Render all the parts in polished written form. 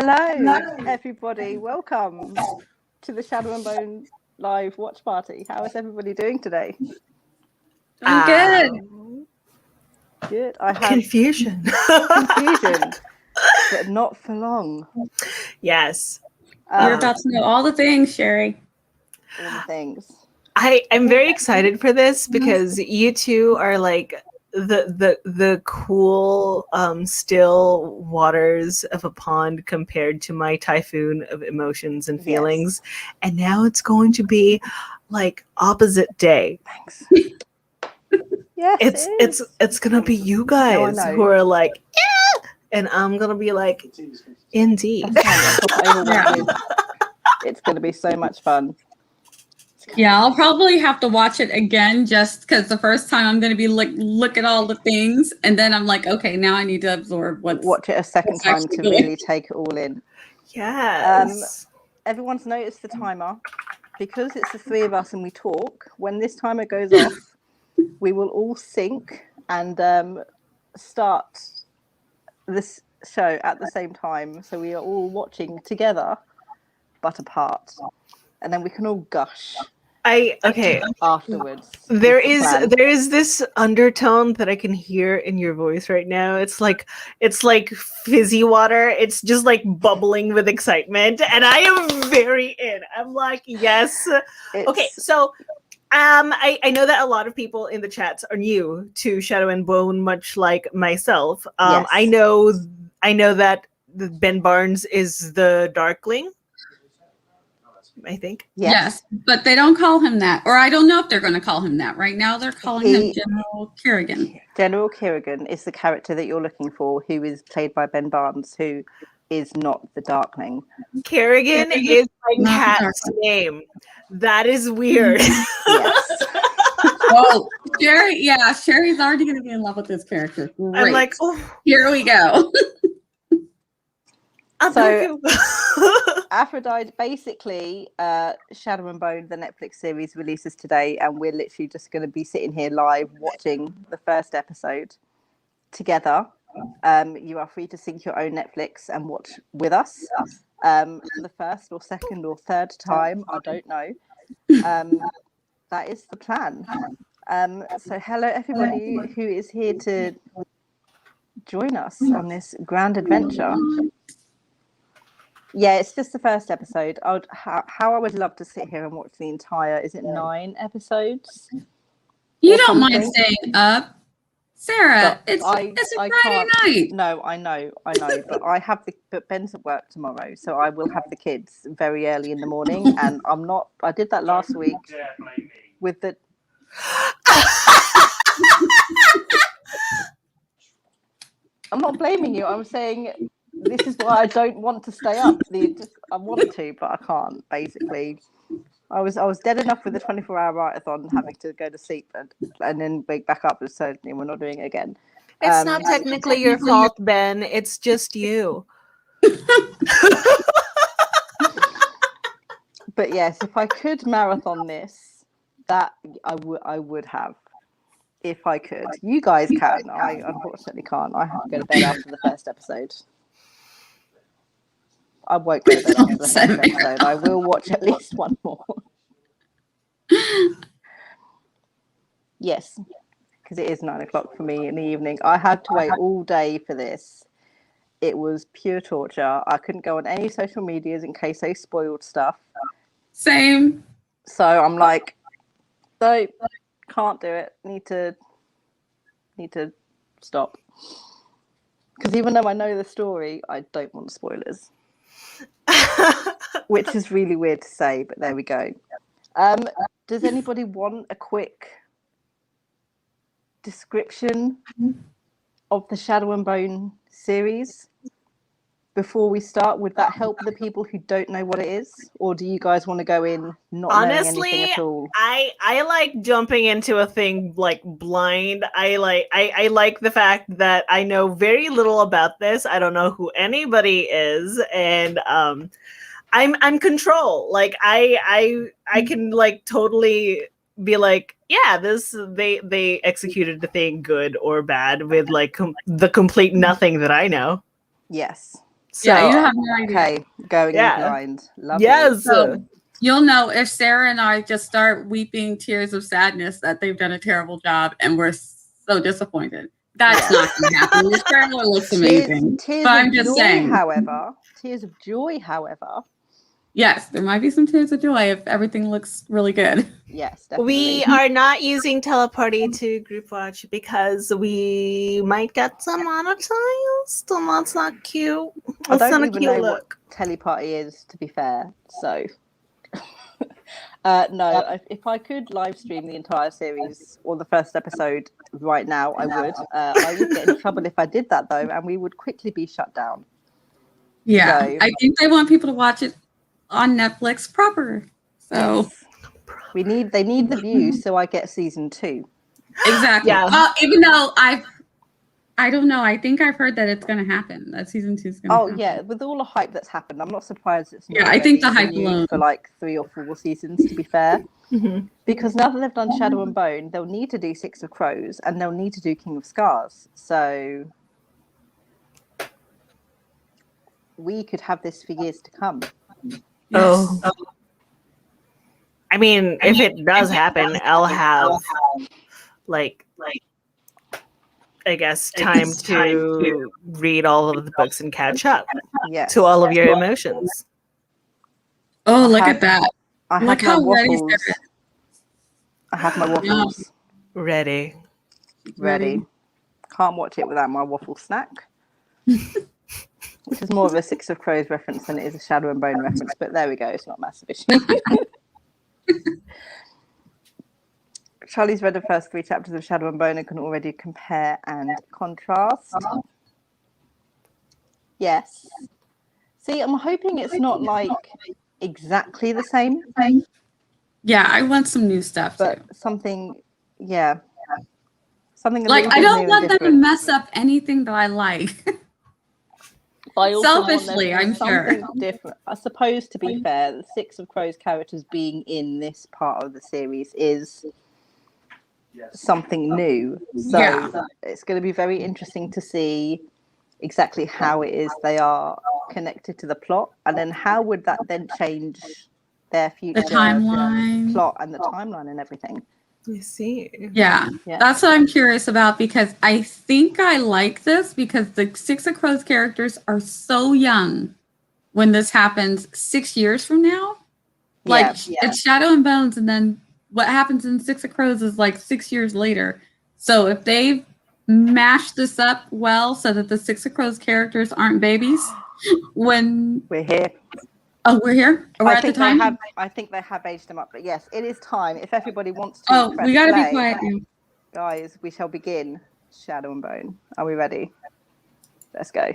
Hello, everybody. Welcome to the Shadow and Bone live watch party. How is everybody doing today? I'm good. Good. I have confusion, but not for long. Yes. You're about to know all the things, Sherry. All the things. I'm very excited for this because you two are like the cool still waters of a pond compared to my typhoon of emotions and feelings. Yes. And now it's going to be like opposite day. Thanks. Yes, it's gonna be you guys who are like, yeah, and I'm gonna be like, indeed. It's gonna be so much fun. Yeah, I'll probably have to watch it again just because the first time I'm going to be look at all the things, and then I'm like, okay, now I need to absorb watch it a second time to really take it all in. Yes. Everyone's noticed the timer because it's the three of us and we talk. When this timer goes off, we will all sync and start this show at the same time, so we are all watching together but apart, and then we can all gush. Afterwards. There is this undertone that I can hear in your voice right now. It's like fizzy water. It's just like bubbling with excitement, and I am very in. I'm like, yes. Okay, so I know that a lot of people in the chats are new to Shadow and Bone, much like myself. Yes. I know that Ben Barnes is the Darkling, I think. Yes, but they don't call him that. Or I don't know if they're going to call him that. Right now they're calling him General Kerrigan. General Kerrigan is the character that you're looking for, who is played by Ben Barnes, who is not the Darkling. Kerrigan is my cat's name. That is weird. Yes. Oh, Sherry's already going to be in love with this character. Great. I'm like, oh, here we go. So, Aphrodite, basically, Shadow and Bone, the Netflix series, releases today, and we're literally just going to be sitting here live watching the first episode together. You are free to sync your own Netflix and watch with us for the first or second or third time. I don't know. That is the plan. So, hello, everybody who is here to join us on this grand adventure. Yeah, it's just the first episode. How I would love to sit here and watch the entire, is it 9 episodes? You don't mind staying up, Sarah. It's a Friday night. No, I know, but Ben's at work tomorrow, so I will have the kids very early in the morning, and I did that last week with the... I'm not blaming you, I'm saying... This is why I don't want to stay up. I want to, but I can't. Basically, I was dead enough with the 24-hour marathon, having to go to sleep and then wake back up. So we're not doing it again. It's not technically your fault, Ben. It's just you. But yes, if I could marathon this, that I would have. If I could, you guys can. I unfortunately can't. I have to go to bed after the first episode. I won't go to bed after the first episode. I will watch at least one more. Yes, because it is 9 o'clock for me in the evening. I had to wait all day for this. It was pure torture. I couldn't go on any social medias in case they spoiled stuff. Same. So I'm like, no, can't do it. Need to stop. Because even though I know the story, I don't want spoilers. Which is really weird to say, but there we go. Does anybody want a quick description of the Shadow and Bone series before we start? Would that help the people who don't know what it is, or do you guys want to go in not knowing anything at all? I like jumping into a thing like blind. I like the fact that I know very little about this. I don't know who anybody is, and I'm control. Like I can like totally be like, yeah, they executed the thing good or bad with like the complete nothing that I know. Yes. So, Yeah, you have no idea. Okay, going Yeah. in blind. Lovely. yes. So you'll know if Sarah and I just start weeping tears of sadness that they've done a terrible job and we're so disappointed. That's not going to happen. This trailer looks amazing. Tears But I'm of just joy, saying. tears of joy, however. Yes, there might be some tears of joy if everything looks really good. Yes, definitely. We are not using teleparty to group watch because we might get demonetized, and that's not cute. I That's don't not a even cute know look. what teleparty is, to be fair. So, no, if I could live stream the entire series or the first episode right now, I would. I would get in trouble if I did that, though, and we would quickly be shut down. Yeah, So, I think they want people to watch it on Netflix proper. So yes. They need the views, so I get season 2. exactly. Yeah. Well, even though I don't know. I think I've heard that it's going to happen. That season 2 is going to happen. Oh yeah, with all the hype that's happened, I'm not surprised it's not Yeah, I think the already hype renewed alone. for like 3 or 4 seasons. To be fair, Mhm. because now that they've done Shadow and Bone, they'll need to do Six of Crows and they'll need to do King of Scars. So we could have this for years to come. Oh. I mean, if it does happen, I'll have like I guess time to read all of the books and catch up Yes. to all of your emotions. Oh, look have- at that. I have Look my how ready waffles. Sarah is. I have my waffles Ready. ready. Can't watch it without my waffle snack. Which is more of a Six of Crows reference than it is a Shadow and Bone reference, but there we go. It's not a massive issue. Charlie's read the first 3 chapters of Shadow and Bone and can already compare and contrast. Yes. See, I'm hoping it's not like exactly the same, Yeah, I want some new stuff too. but something, yeah, something a Like, little I bit don't new want and them to different. mess up anything that I like. But I also want there to Selfishly, be I'm sure. something different. I suppose, to be fair, the Six of Crows characters being in this part of the series is something new. So Yeah. it's going to be very interesting to see exactly how it is they are connected to the plot, and then how would that then change their future The timeline. plot and the timeline and everything. I see. Yeah, Yeah. that's what I'm curious about because I think I like this because the Six of Crows characters are so young when this happens 6 years from now. Like, it's Shadow and Bones, and then what happens in Six of Crows is like 6 years later. So if they've mashed this up well so that the Six of Crows characters aren't babies when... We're here. Oh, we're here? We're at the time? I think they have aged them up, but yes, it is time. If everybody wants to Oh, press we gotta play, be quiet now. guys, we shall begin Shadow and Bone. Are we ready? Let's go.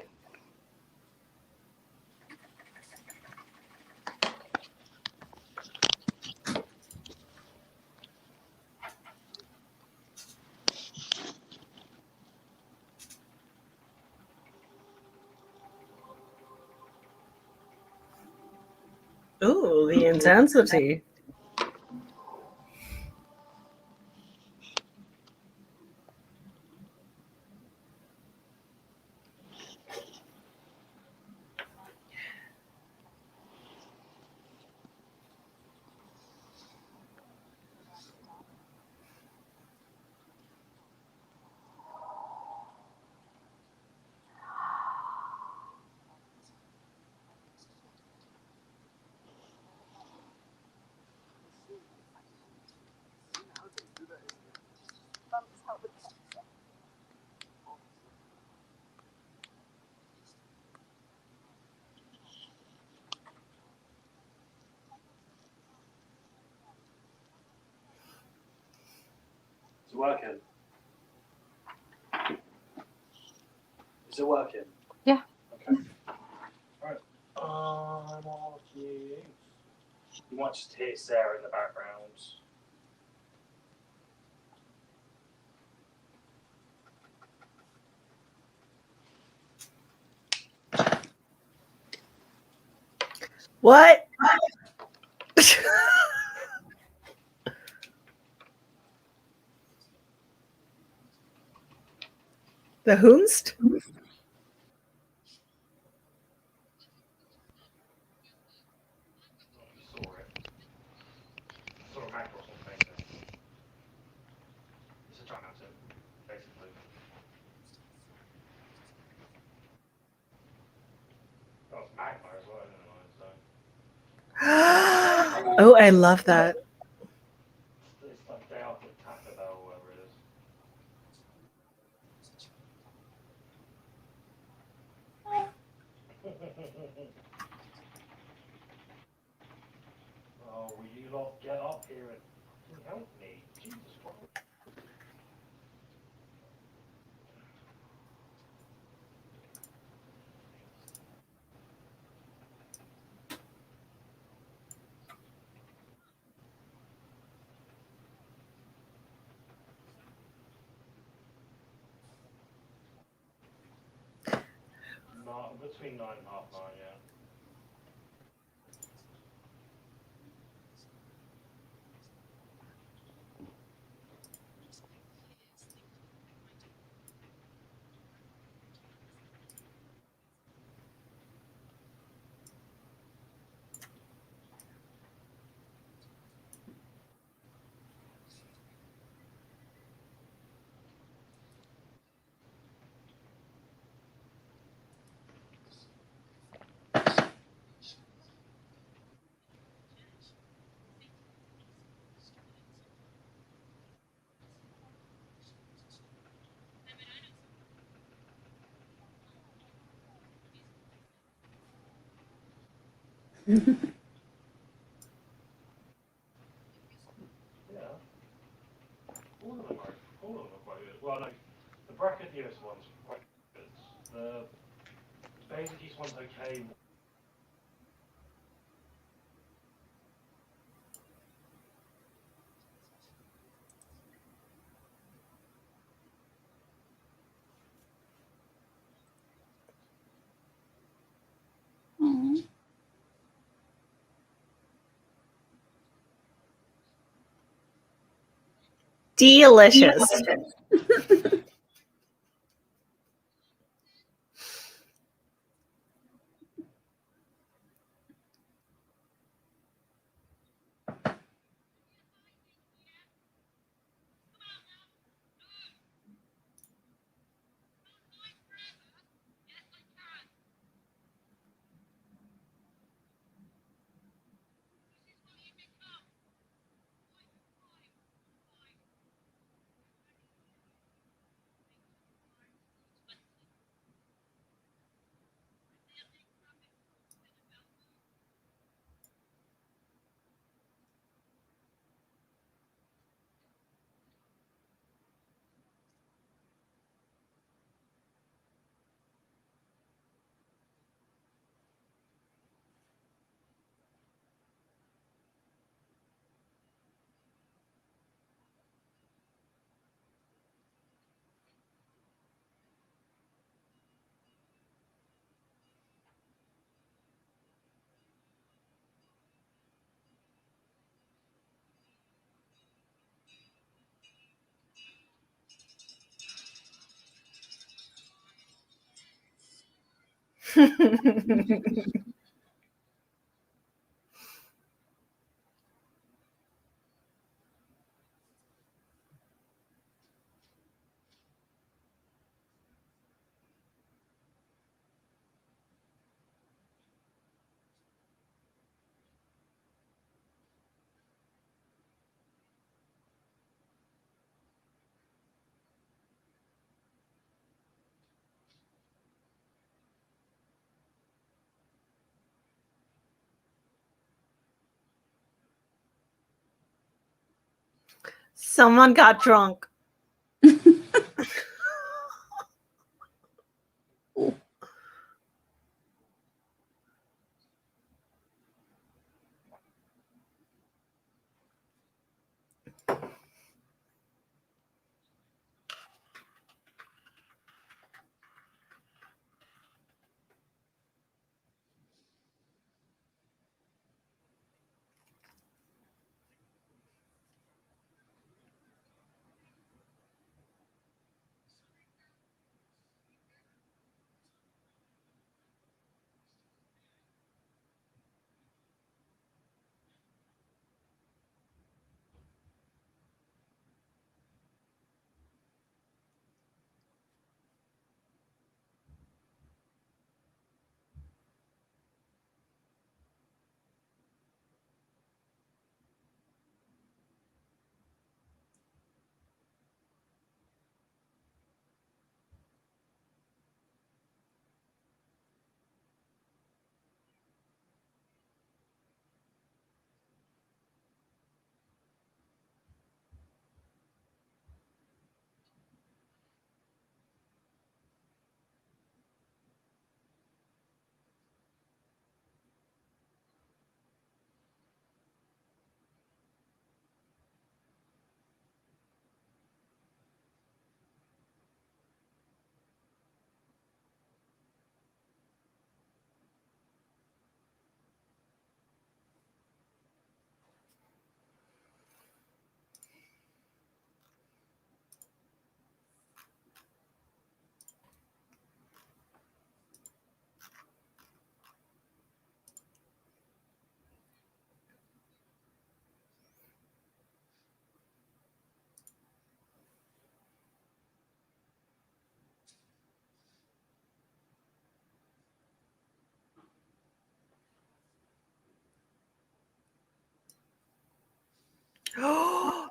Ooh, the intensity. Is it working? Is it working? Yeah. Okay. Alright. I'm watching. You might just hear Sarah in the background. What? The whomst? saw a mackerel or something. It's a gigantic, basically. Oh, it's magma as well, isn't it? So. Oh, I love that. It's like Day After Taco Bell or whatever it is. Oh, will you lot get up here and help me? Jesus Christ. Between 9 and half 9, yeah. Yeah. All of them are quite good. Well, no, the Brachydios one's quite good. The Betelgeuse one's okay. Aw. Delicious. Someone got drunk.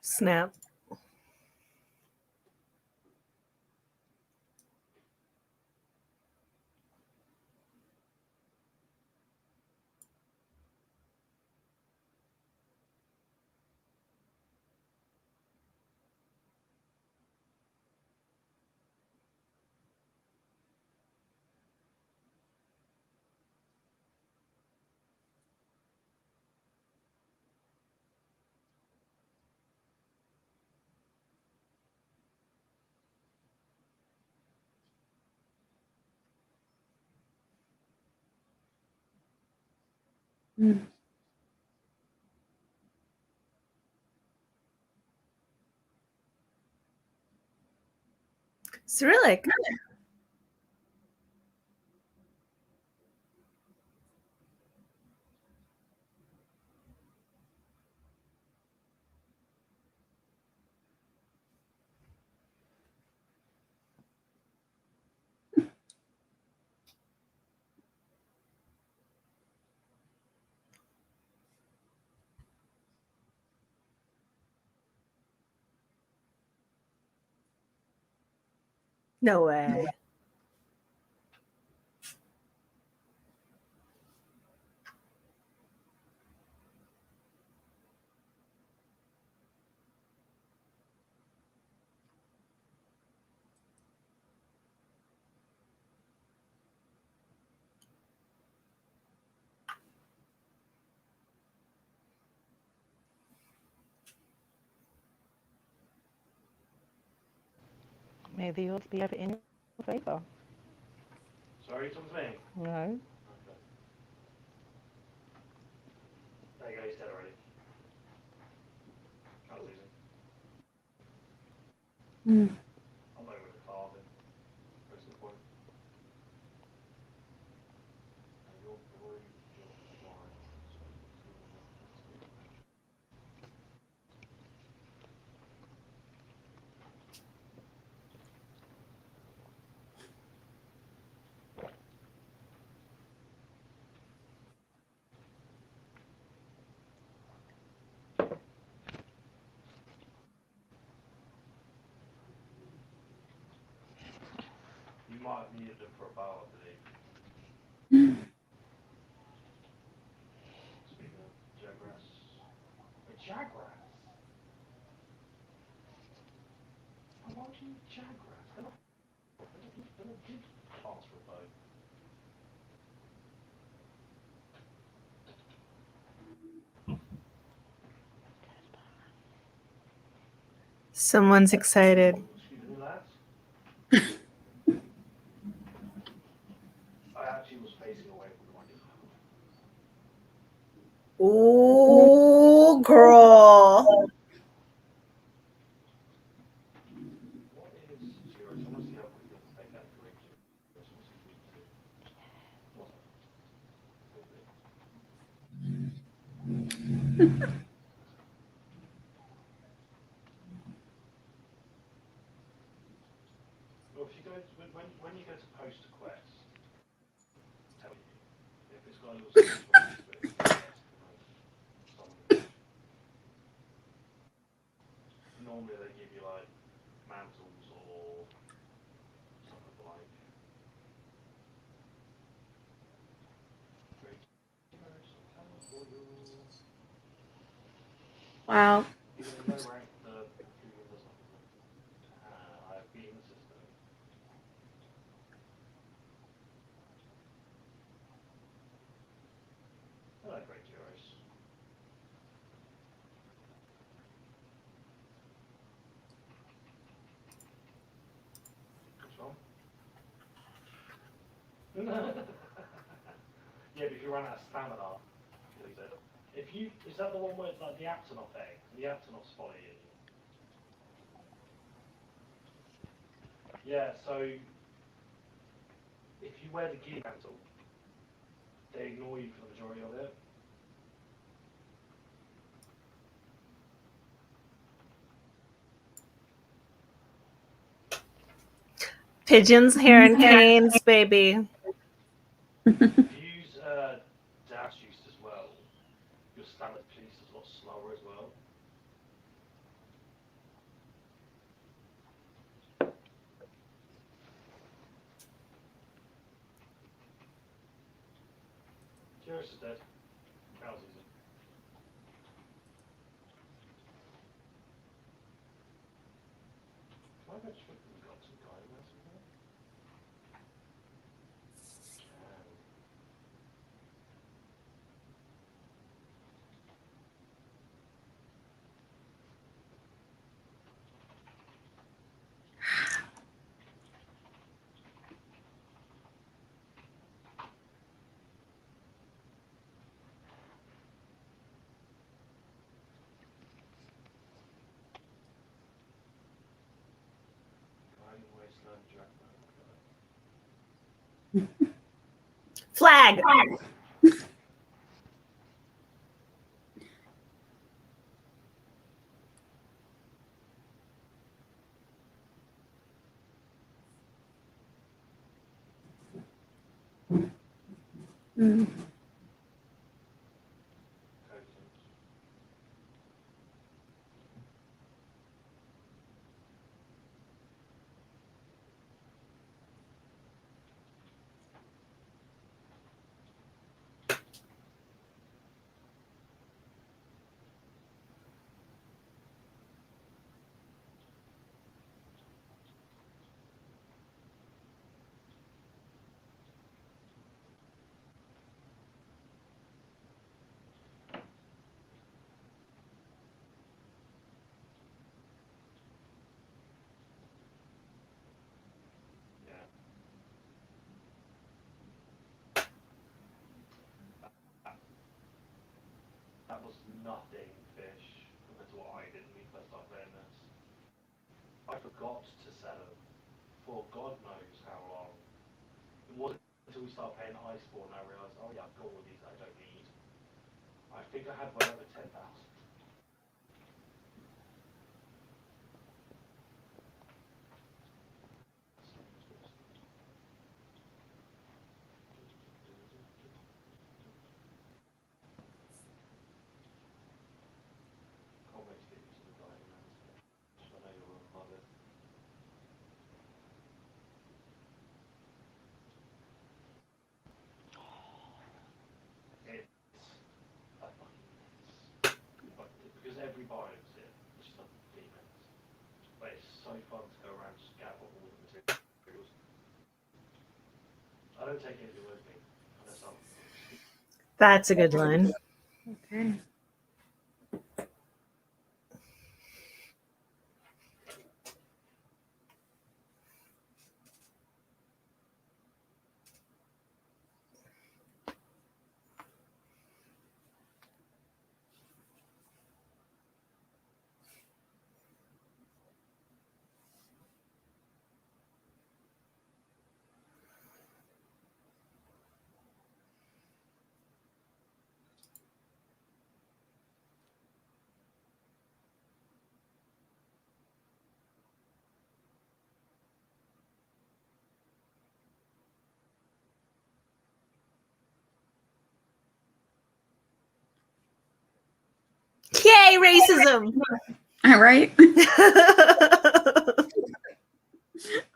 Snap. Mm. Cyrillic. No way. May the odds be ever in your favour. Sorry, you talking to me? No. Okay. There you go, he's dead already. That was easy. Mm. I'm over the carving. What's the point? And you're blue, you're white. You might have needed them for a bow, I believe. Speaking of Jagras. A Jagras? Why would you need Jagras? They're not good parts for a bow. Someone's excited. Excuse me, lads. I actually was facing away from the mic. Ooh, girl. What is zeros? I want to see how quickly I can take that for each. Well, if you go to, when you go to post a quest, tell you if it's got a little space where you put it, normally they give you like mantles or something like. Wow. Even in low rank, the Cougar does something. I've beaten the system. Hello, great heroes. What's wrong? Yeah, but if you run out of stamina, if you is that the one where it's like the Aptonoff egg? The Aptonoff's folly. Yeah, so if you wear the gear mantle, they ignore you for the majority of it. Pigeons, hair, and canes, baby. If you use dash use as well, your standard piece is a lot slower as well. Curious is dead. Cow's easy. Can I bet you we've got some guy in there somewhere? Wasteland Jackman. Flag. Mm. That was nothing, fish, compared to what I did when we first started playing this. I forgot to sell them for God knows how long. It wasn't until we started playing Iceborne I realised, oh yeah, I've got all these that I don't need. I think I had well over 10,000. Can't wait to get used to the dining room. I know you'll love it. It's a fucking mess. Because every biome's it, which is like 15 minutes. But it's so fun to go around and just gather all the materials. I don't take anything with me unless I'm. That's a good line. Okay. Yay, racism! All right. I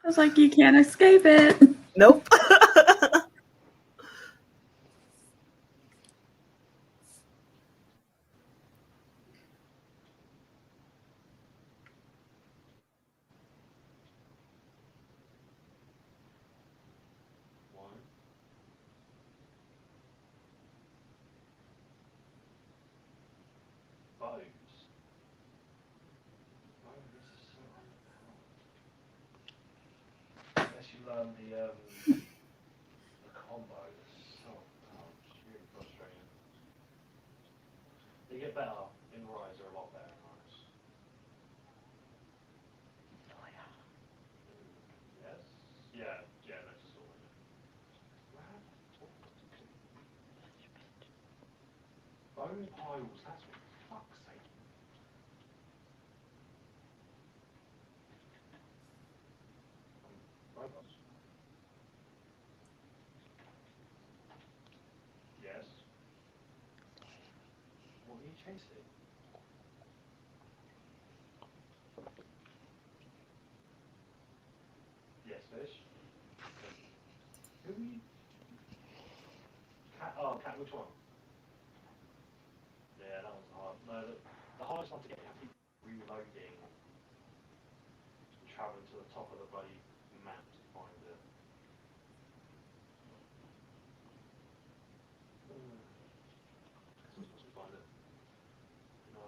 was like, you can't escape it. Nope. Unless you learn the combo, it's so it's really frustrating. They get better in Rise, are a lot better in Rise. Oh yeah. Yes? Yeah, that's just all in it. Bone piles, that's for fuck's sake. Robots. Yes. What are you chasing? Yes, fish. Who are you? Cat, oh, cat, which one? reloading and traveling to the top of the bloody map to find it. So I'm supposed to find it. You know,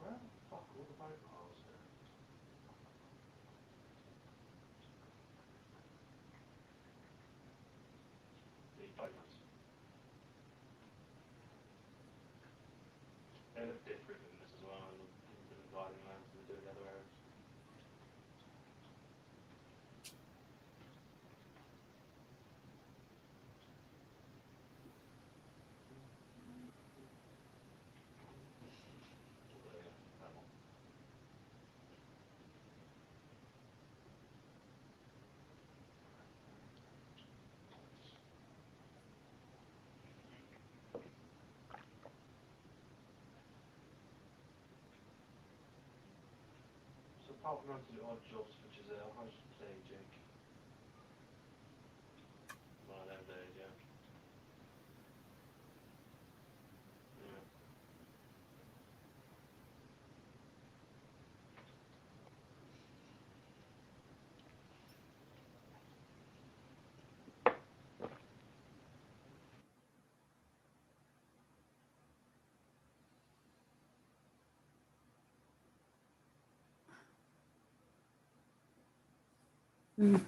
where the fuck are all the boat piles here? The boats. They look different in this as well, and the gliding lands than they do in the other areas. That one. So apart from having to do odd jobs for Giselle, how's your day, Jake? One of them days, yeah. Yeah. Mm.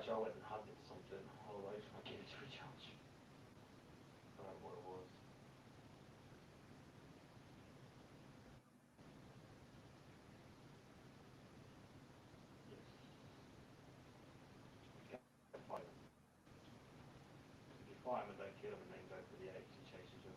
Actually, I went and hunted something all the way for my gear to recharge. I don't know what it was. Yes. You can't fight them. If you fight them and don't kill them and then go for the X, he chases you.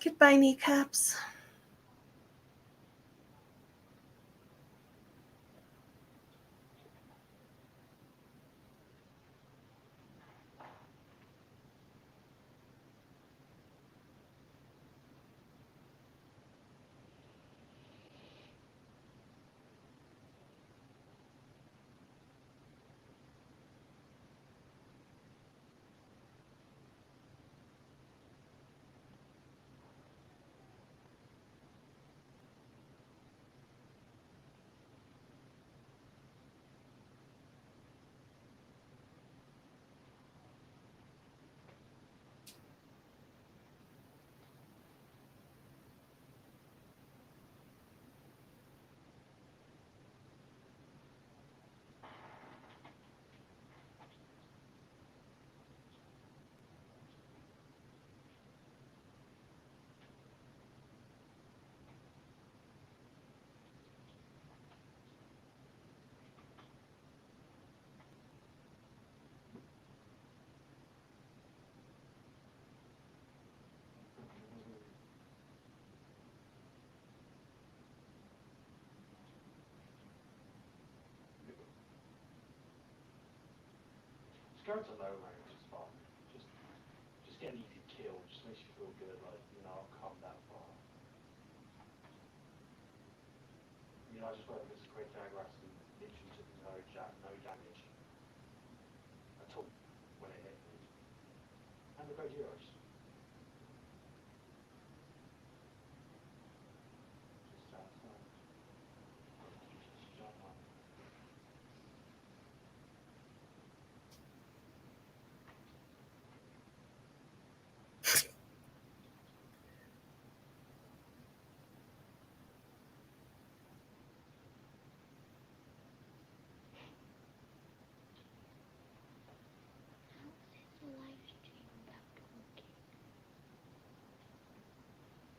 Goodbye, kneecaps. Just going to low range is fun. Just get an easy kill. Just makes you feel good. Like, you know, I've come that far. You know, I just went against a great Jagras and literally took no damage at all when it hit me. And the great heroes. Just satisfied. Just jump on.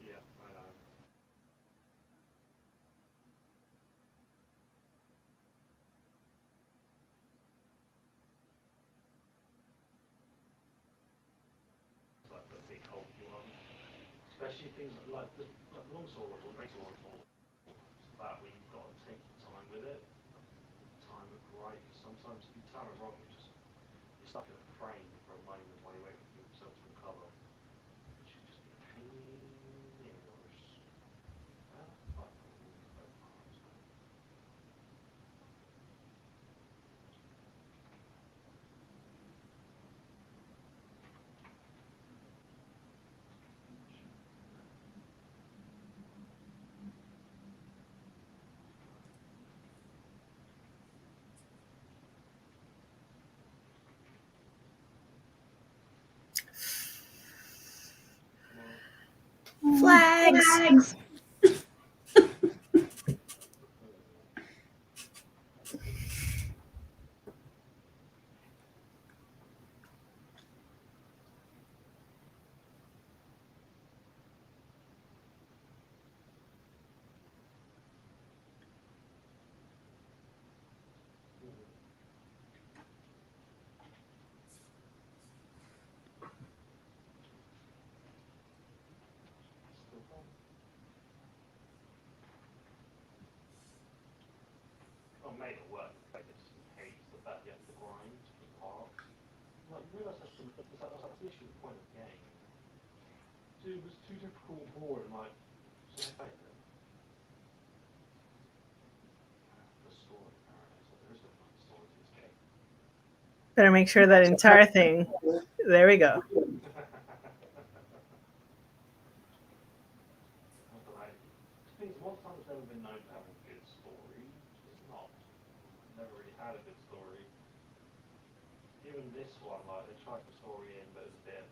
Yeah, I know. It's like the big hulky one. Especially things like the longsword or the greatsword or that where you've got to take your time with it. Time it right. Sometimes if you time it wrong, you're stuck in a frame for a moment while you wait for yourself to recover. Which can just be a pain in the arse. Flags. Oh, made it work. I just hates the fact you have to grind for parts. Like, you realise that's the issue with the point of the game. Dude, it was too difficult and boring, like, just make it. Better make sure that entire thing. There we go. One time's never been known to have a good story. It's not. Never really had a good story. Even this one, like they tried the story in, but it was a bit.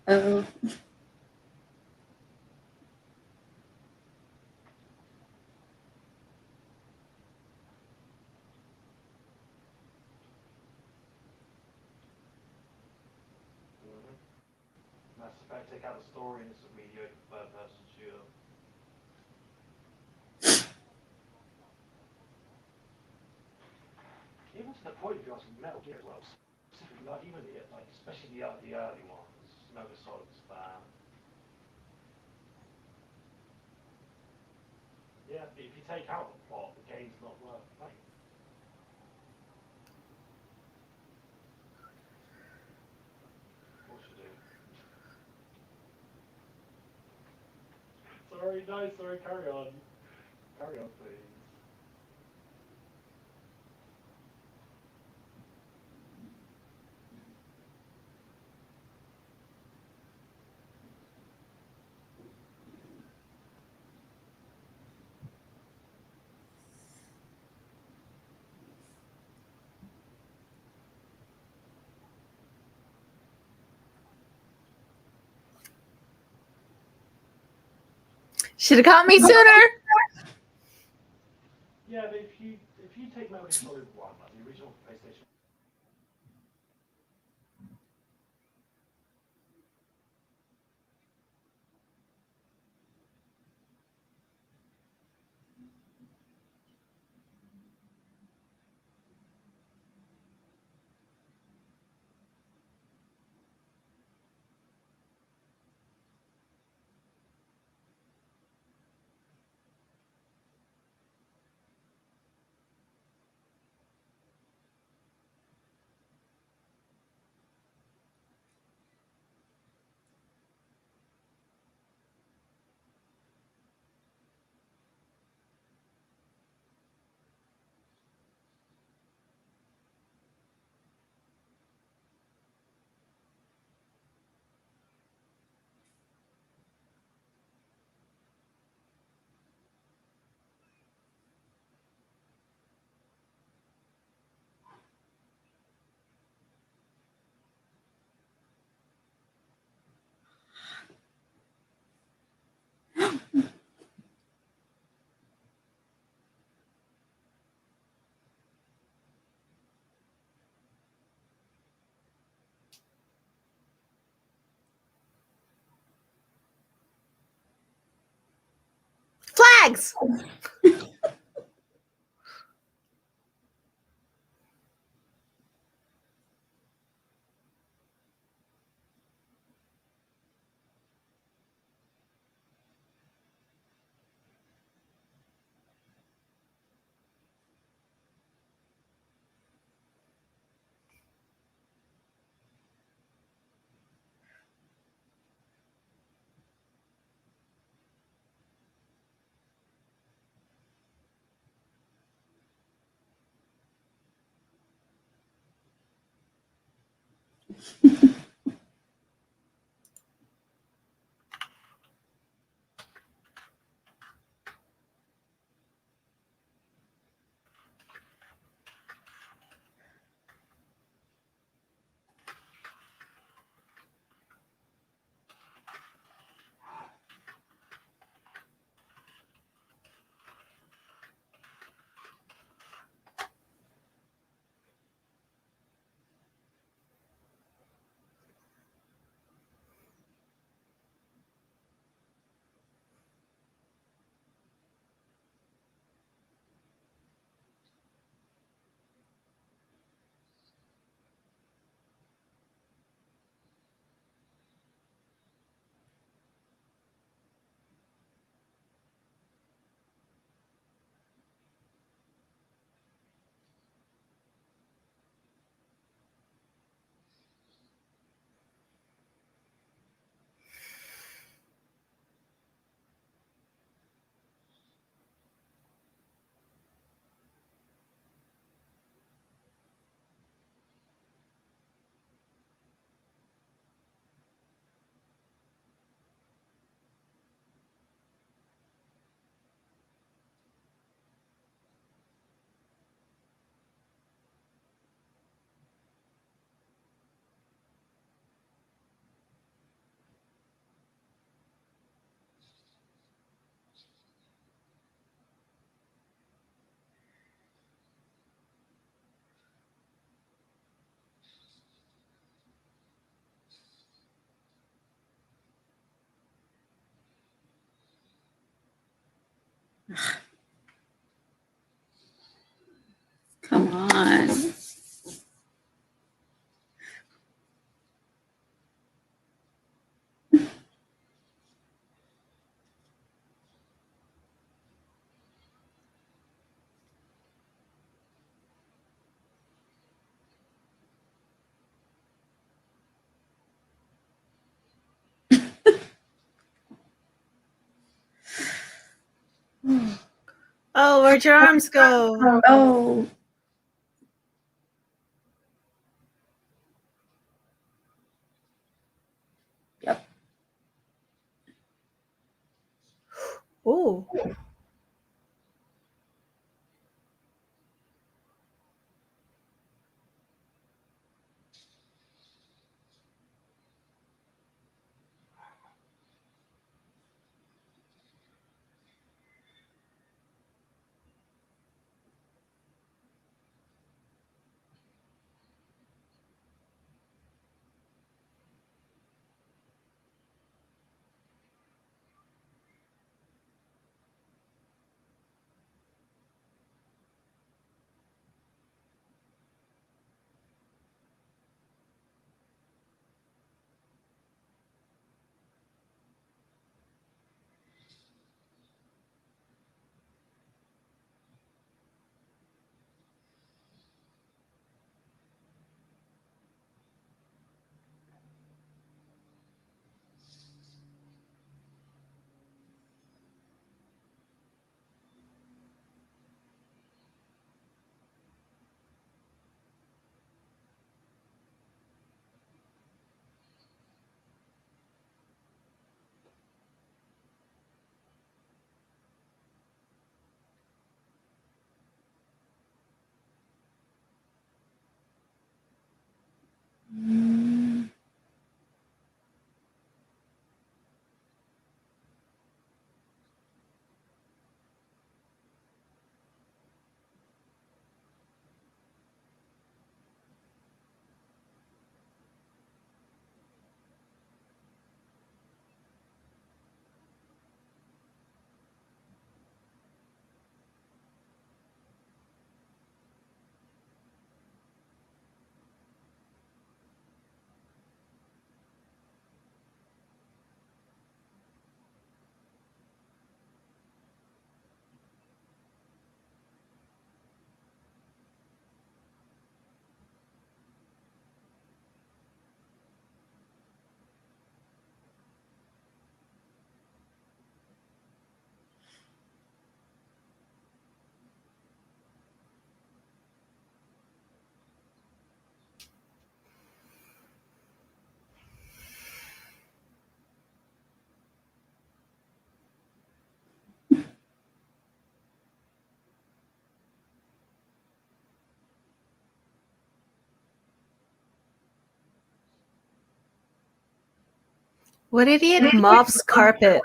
Oh. Mass Effect, take out the story and it's a mediocre third-person shooter. Even to the point of asking Metal Gear as well, specifically, like even like especially the early ones, Metal Gear Solid's fan. Yeah, but if you take out the plot, the game's not worth playing. What should do? Sorry, no, sorry, carry on. Carry on, please. Should have caught me sooner. Yeah, but if you take Metal Gear Solid 1, like the original PlayStation. Flags. Come on. Oh, where'd your arms go? Oh. Yep. Oh. What idiot mops carpet?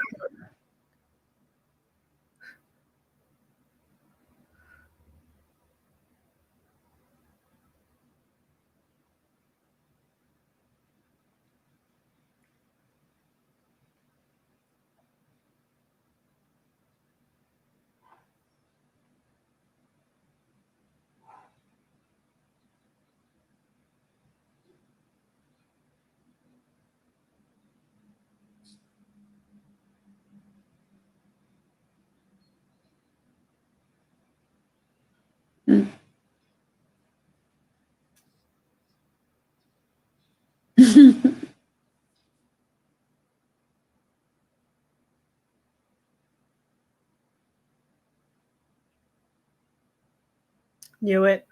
Knew it.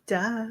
Duh.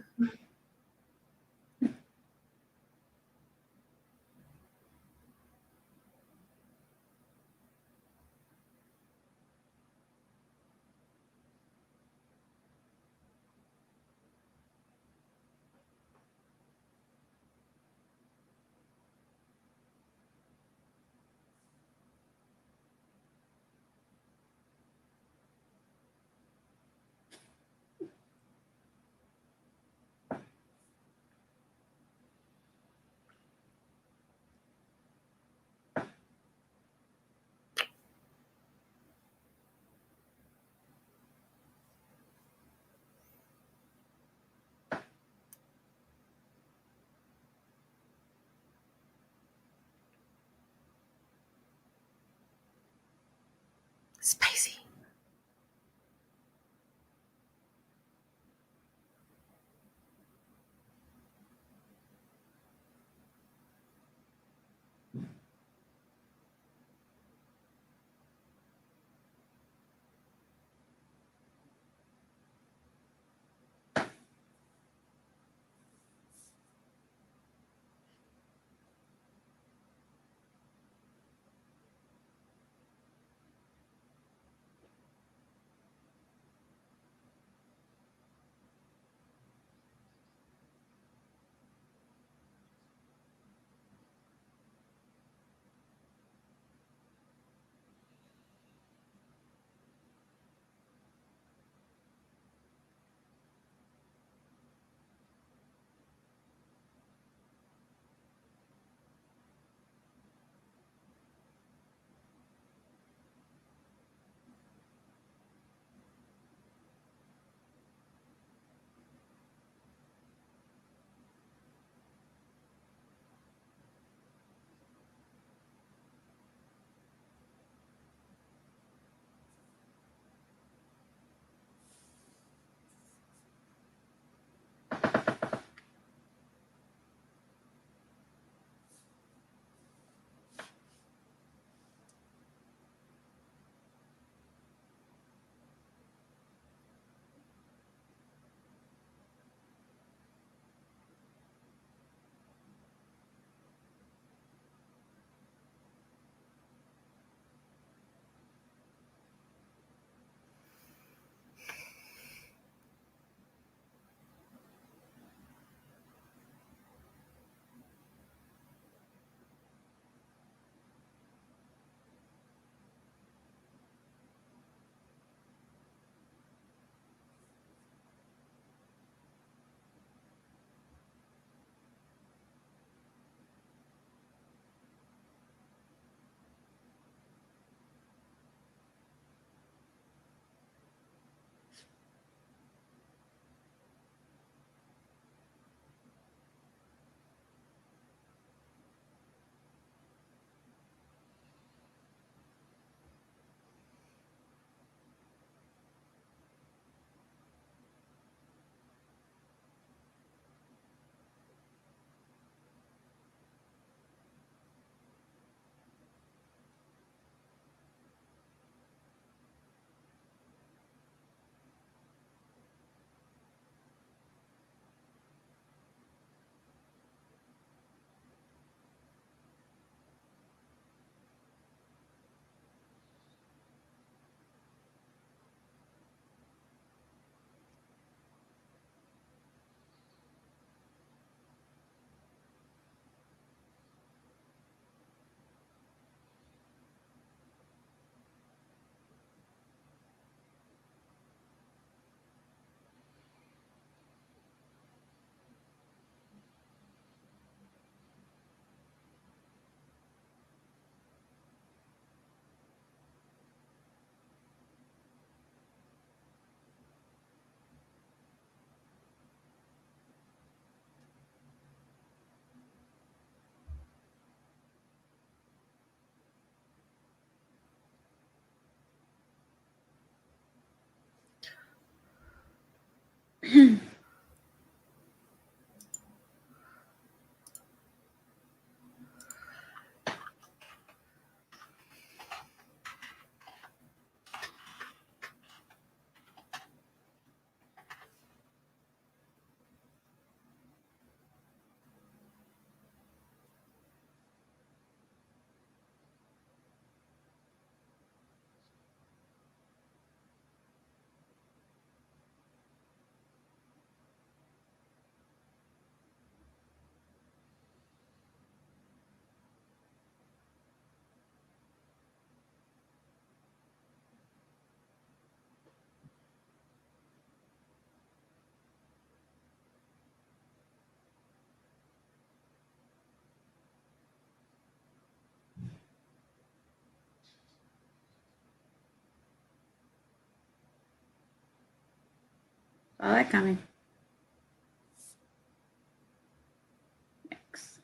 I like coming. Next.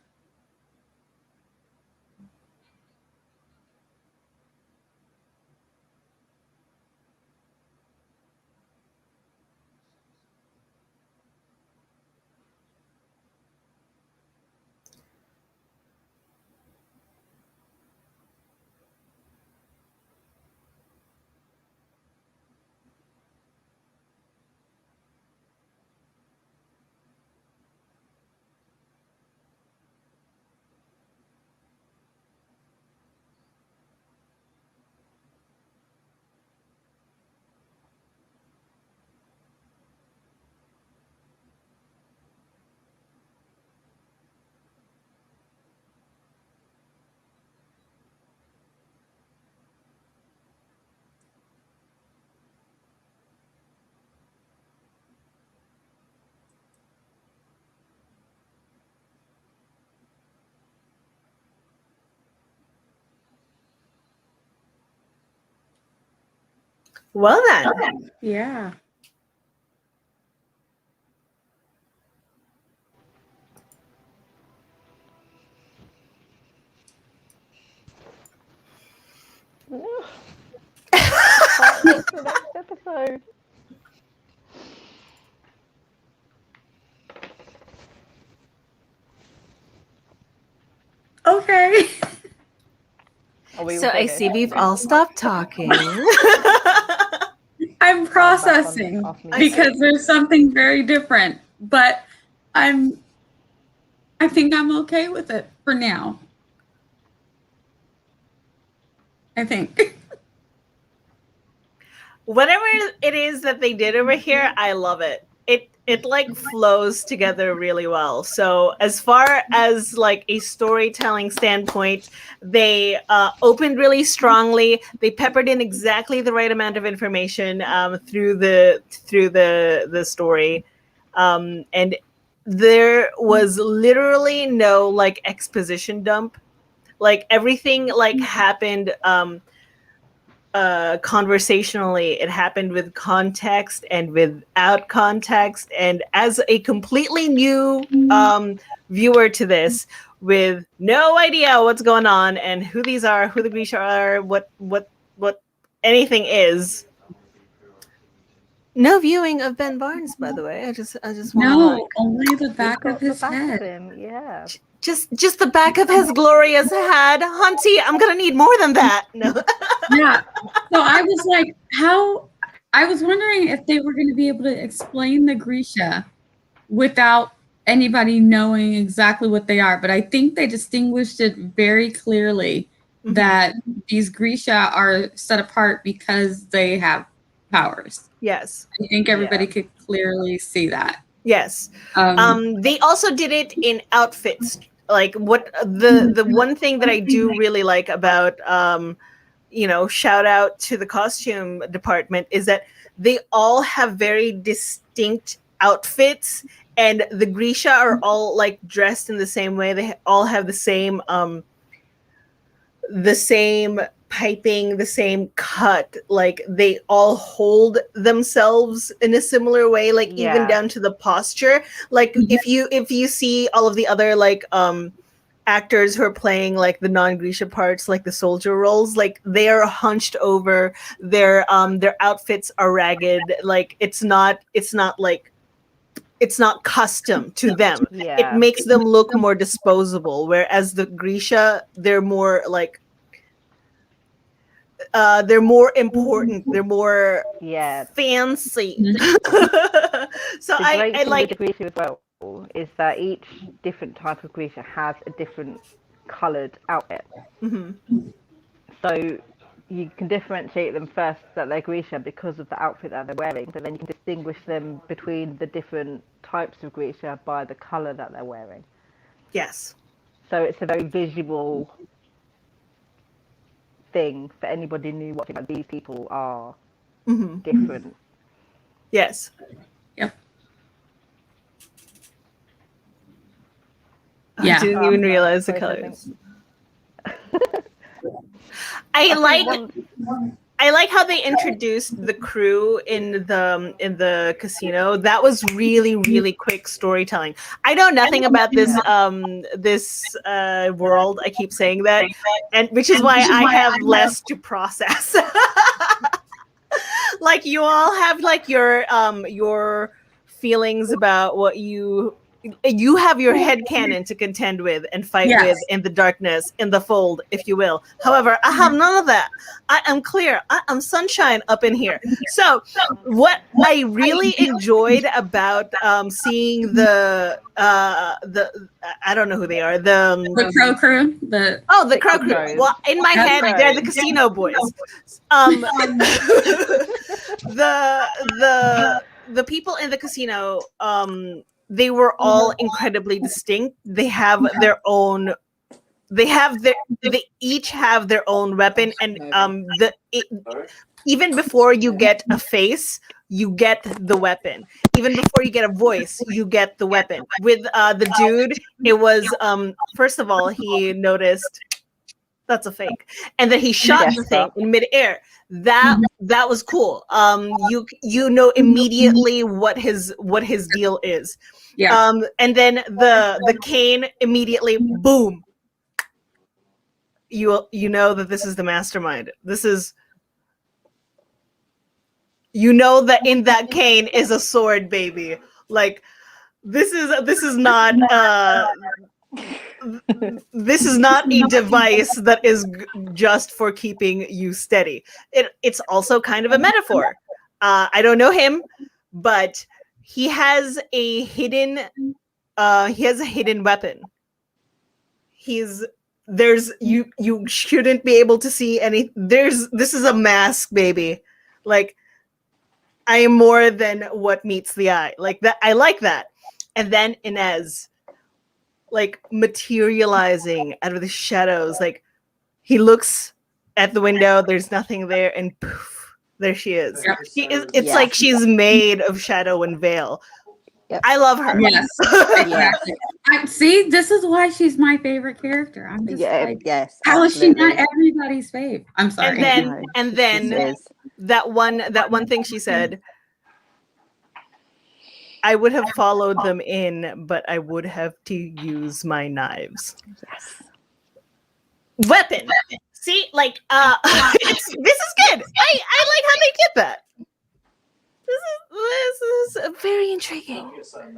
Well then. Yeah. Can't wait for the next episode. Okay. Are we all So I finished? see we've all stopped talking. I'm processing off mute. because there's something very different, but I think I'm okay with it for now. I think. Whatever it is that they did over here, I love it. It like flows together really well. So as far as like a storytelling standpoint, they opened really strongly. They peppered in exactly the right amount of information through the story, and there was literally no like exposition dump. Like everything like happened conversationally. It happened with context and without context, and as a completely new viewer to this with no idea what's going on and who these are, who the Grisha are, what anything is. No viewing of Ben Barnes, by the way. I just want No, only the back of his head. Yeah. just the back of his glorious head. Hunty, I'm gonna need more than that. No. Yeah. So I was like, I was wondering if they were going to be able to explain the Grisha without anybody knowing exactly what they are. But I think they distinguished it very clearly that these Grisha are set apart because they have powers. Yes. I think everybody could clearly see that. Yes. They also did it in outfits. Like what the one thing that I do really like about shout out to the costume department is that they all have very distinct outfits, and the Grisha are all like dressed in the same way. They all have the same piping, the same cut. Like they all hold themselves in a similar way, like even down to the posture. Like if you see all of the other like actors who are playing like the non-Grisha parts, like the soldier roles, like they are hunched over. Their outfits are ragged. Like it's not custom to them. It makes them look more disposable. Whereas the Grisha, they're more like they're more important. They're more fancy. So I like the Grisha as well is that each different type of Grisha has a different coloured outfit. So you can differentiate them first that they're Grisha because of the outfit that they're wearing, but then you can distinguish them between the different types of Grisha by the colour that they're wearing. Yes. So it's a very visual thing for anybody new watching. Like these people are different. Yes. Yep. I didn't even realize the colors. I like I like how they introduced the crew in the casino. That was really, really quick storytelling. I know nothing about this world. I keep saying that, and which is why I have less to process. Like you all have like your feelings about what you have your headcanon to contend with and fight with in the darkness, in the fold, if you will. However, I have none of that. I am clear. I am sunshine up in here. So what I really enjoyed about seeing the I don't know who they are, the Crow Crew, the Crow Crew. Well, in my head, they're the casino boys. The people in the casino, they were all incredibly distinct. They have their own. They each have their own weapon, and even before you get a face, you get the weapon. Even before you get a voice, you get the weapon. With the dude, it was first of all, he noticed that's a fake, and then he shot the thing in midair. That was cool. You know immediately what his deal is. Yeah. And then the cane immediately, boom. You know that this is the mastermind. This is, you know that in that cane is a sword, baby. Like this is not this is not a device that is just for keeping you steady. It's also kind of a metaphor. I don't know him, but he has a hidden weapon. You shouldn't be able to see any. This is a mask, baby. Like, I am more than what meets the eye. Like that, I like that. And then Inez, like, materializing out of the shadows. Like, he looks at the window, there's nothing there, and poof, there she is. It's like she's made of shadow and veil. Yep. I love her. Yes, exactly. See, this is why she's my favorite character. I'm just how is she not everybody's fave? I'm sorry. And then that one thing she said, I would have followed them in, but I would have to use my knives. Yes. Weapon. See, like, this is good. I like how they did that. This is very intriguing.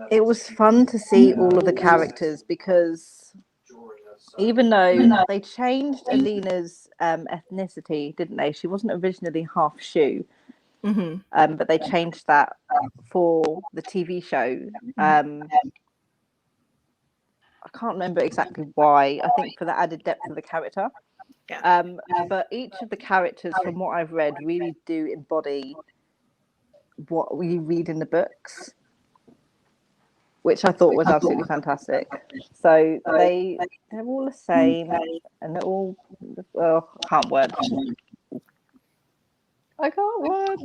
It was fun to see all of the characters because even though they changed Alina's ethnicity, didn't they? She wasn't originally half Shu. Mm-hmm. But they changed that for the TV show. I can't remember exactly why. I think for the added depth of the character. Yeah. But each of the characters, from what I've read, really do embody what we read in the books, which I thought was absolutely fantastic. So they're all the same, and they're all I can't word.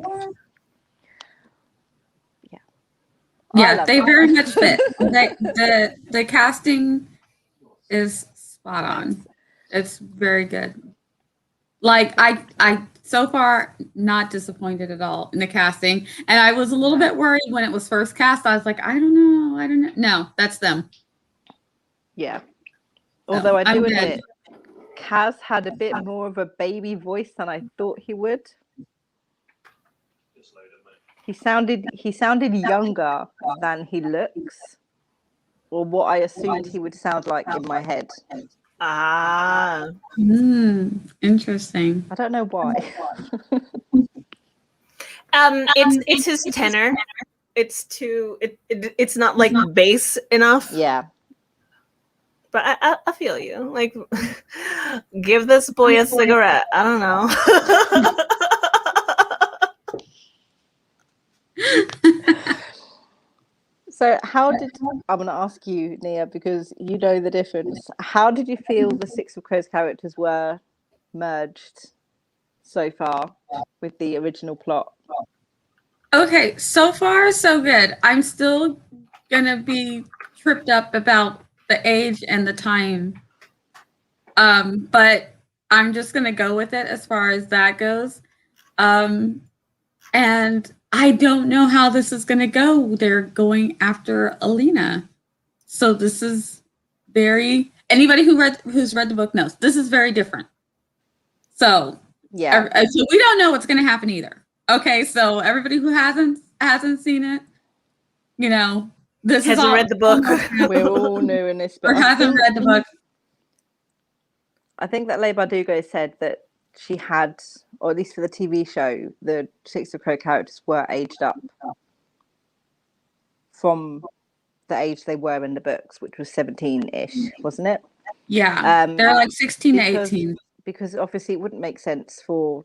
Yeah, they very much fit. The casting is spot on. It's very good. Like I so far not disappointed at all in the casting, and I was a little bit worried when it was first cast. I was like, I don't know. No, that's them. Yeah. Although I do admit, Kaz had a bit more of a baby voice than I thought he would. He sounded younger than he looks, or what I assumed he would sound like in my head. Interesting. I don't know why. It's his tenor. It's not like bass enough. Yeah. But I feel you. Like, give this boy a cigarette. I don't know. So I'm going to ask you, Nia, because you know the difference. How did you feel the Six of Crows characters were merged so far with the original plot? Okay, so far so good. I'm still going to be tripped up about the age and the time. But I'm just going to go with it as far as that goes. And I don't know how this is going to go. They're going after Alina. So this is very, anybody who's read the book knows this is very different. So yeah, so we don't know what's going to happen either. Okay, so everybody who hasn't seen it, you know, this hasn't is all read the book. we're all new in this, but or hasn't read the book. I think that Leigh Bardugo said that she had, or at least for the TV show, the Six of Crow characters were aged up from the age they were in the books, which was 17-ish, wasn't it? Yeah, they're like 16 to 18. Because obviously it wouldn't make sense for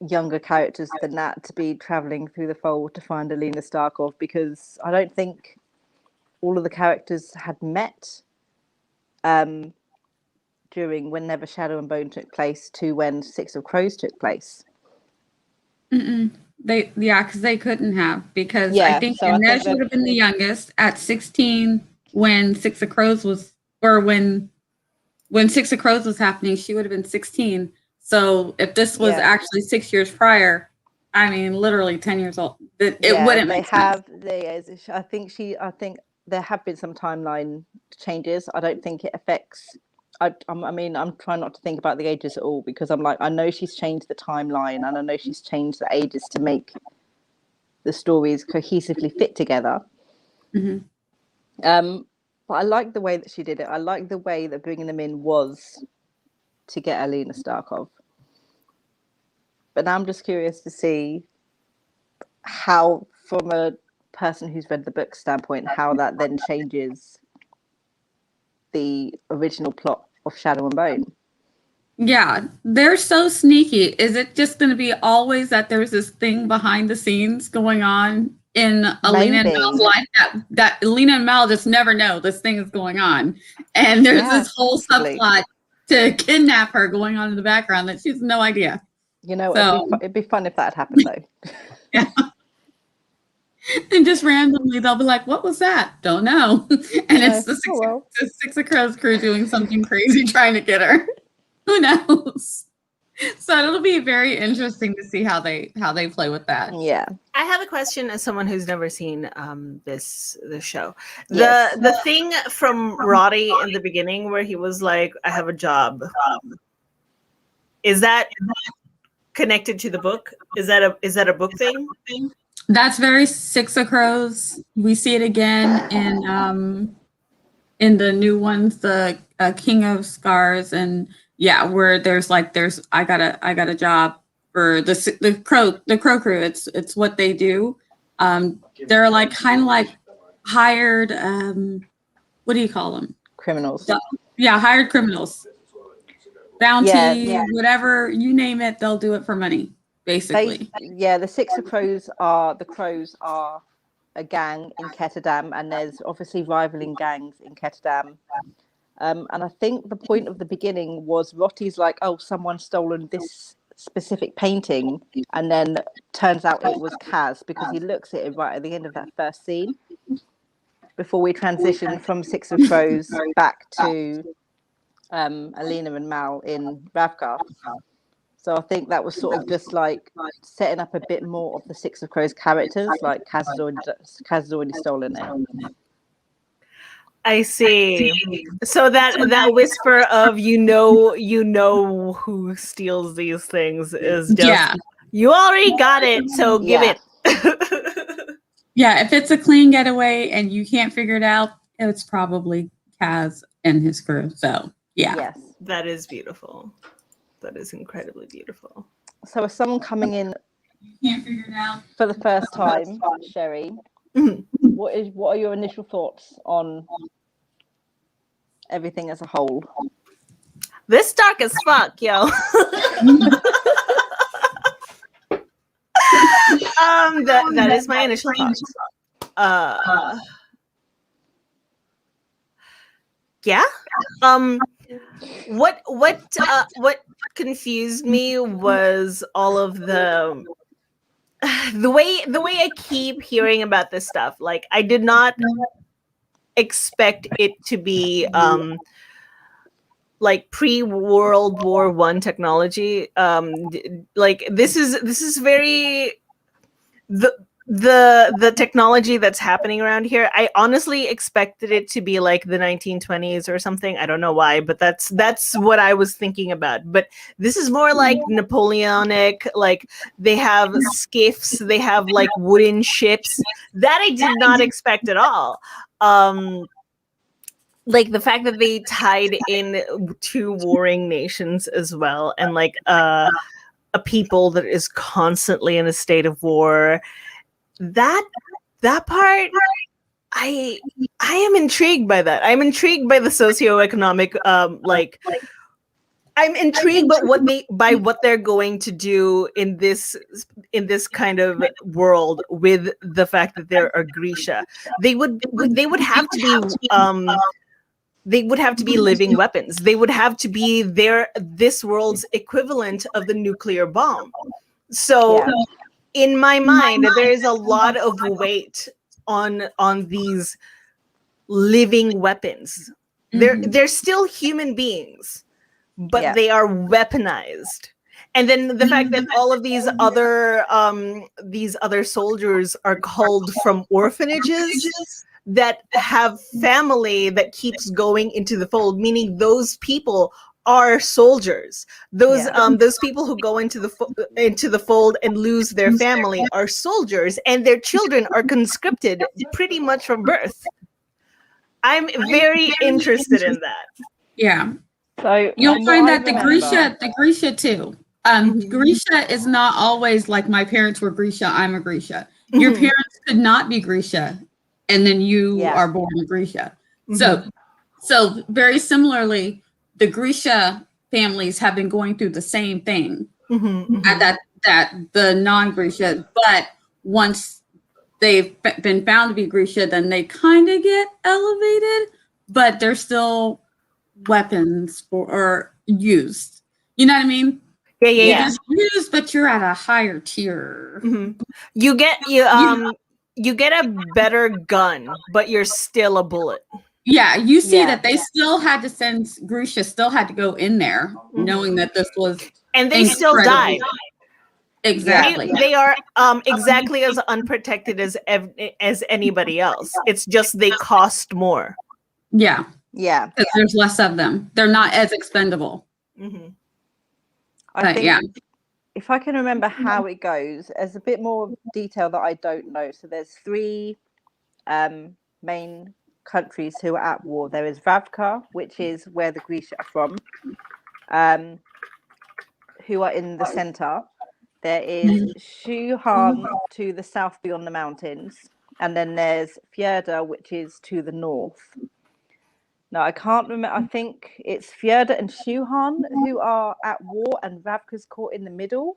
younger characters than that to be traveling through the fold to find Alina Starkov, because I don't think all of the characters had met during whenever Shadow and Bone took place to when Six of Crows took place. Because they couldn't have, because I think Inez would have been the youngest at 16 when Six of Crows was, or when Six of Crows was happening, she would have been 16. So if this was actually 6 years prior, I mean, literally 10 years old, it wouldn't make sense. I think there have been some timeline changes. I don't think it affects. I mean, I'm trying not to think about the ages at all, because I'm like, I know she's changed the timeline and I know she's changed the ages to make the stories cohesively fit together. But I like the way that she did it. I like the way that bringing them in was to get Alina Starkov. But now I'm just curious to see how, from a person who's read the book standpoint, how that then changes the original plot of Shadow and Bone. Yeah, they're so sneaky. Is it just going to be always that there's this thing behind the scenes going on in Alina and Mal's life that Alina and Mal just never know this thing is going on? And there's this whole subplot to kidnap her going on in the background that she has no idea. You know, so, it'd be fun if that happened, though. Yeah. And just randomly they'll be like, what was that? Don't know. And it's the Six of Crows crew doing something crazy trying to get her. Who knows? So it'll be very interesting to see how they play with that. Yeah. I have a question as someone who's never seen this show. The thing from Roddy in the beginning where he was like, I have a job. Is that connected to the book? Is that a book thing? That's very Six of Crows. We see it again in the new ones, the King of Scars, and where there's I got a job for the crow crew. It's what they do. They're like kind of like hired. What do you call them? Criminals. Yeah, hired criminals. Bounty, whatever you name it, they'll do it for money. Basically, the Six of Crows are a gang in Ketterdam, and there's obviously rivaling gangs in Ketterdam. And I think the point of the beginning was Rotty's like, oh, someone's stolen this specific painting, and then turns out it was Kaz, because he looks at it right at the end of that first scene before we transition from Six of Crows back to Alina and Mal in Ravka. So I think that was sort of just like setting up a bit more of the Six of Crows characters, like Kaz has already stolen it. I see. So that whisper of you know who steals these things is just you already got it, so give it. If it's a clean getaway and you can't figure it out, it's probably Kaz and his crew. So yes, that is beautiful. That is incredibly beautiful. So, as someone coming in for the first time, Sherry, what are your initial thoughts on everything as a whole? This dark as fuck, yo. That is my initial thoughts. What confused me was all of the way I keep hearing about this stuff. Like, I did not expect it to be like pre-World War One technology. Like this is very the technology that's happening around here. I honestly expected it to be like the 1920s or something. I don't know why, but that's what I was thinking about. But this is more like Napoleonic. Like they have skiffs, they have like wooden ships that I did not expect at all. Like the fact that they tied in two warring nations as well, and like a people that is constantly in a state of war. That part, I am intrigued by that. I'm intrigued by the socioeconomic like I'm intrigued by what they're going to do in this kind of world with the fact that there are Grisha. They would have to be they would have to be living weapons. They would have to be this world's equivalent of the nuclear bomb. So in my mind, there is a lot of weight on these living weapons. They're still human beings, but they are weaponized. And then the fact that all of these other soldiers are culled from orphanages that have family that keeps going into the fold, meaning those people are soldiers. Those people who go into the fold and lose their family are soldiers, and their children are conscripted pretty much from birth. I'm very interested in that. Yeah. So you'll find that the Grisha too. Grisha is not always like my parents were Grisha, I'm a Grisha. Your parents could not be Grisha, and then you are born a Grisha. So very similarly, the Grisha families have been going through the same thing that the non-Grisha, but once they've been found to be Grisha, then they kind of get elevated, but they're still weapons or used. You know what I mean? Yeah. Used, but you're at a higher tier. You get a better gun, but you're still a bullet. Yeah, you see that they still had to send Grisha still had to go in there, knowing that this was, and they still died. Exactly. They are exactly as unprotected as anybody else. It's just they cost more. Yeah. Yeah. Because there's less of them. They're not as expendable. I think if I can remember how it goes, there's a bit more detail that I don't know. So there's 3 main countries who are at war. There is Ravka, which is where the Grisha are from, who are in the center. There is Shuhan to the south beyond the mountains, and then there's Fjerda, which is to the north. Now I can't remember. I think it's Fjerda and Shuhan who are at war, and Ravka's caught in the middle.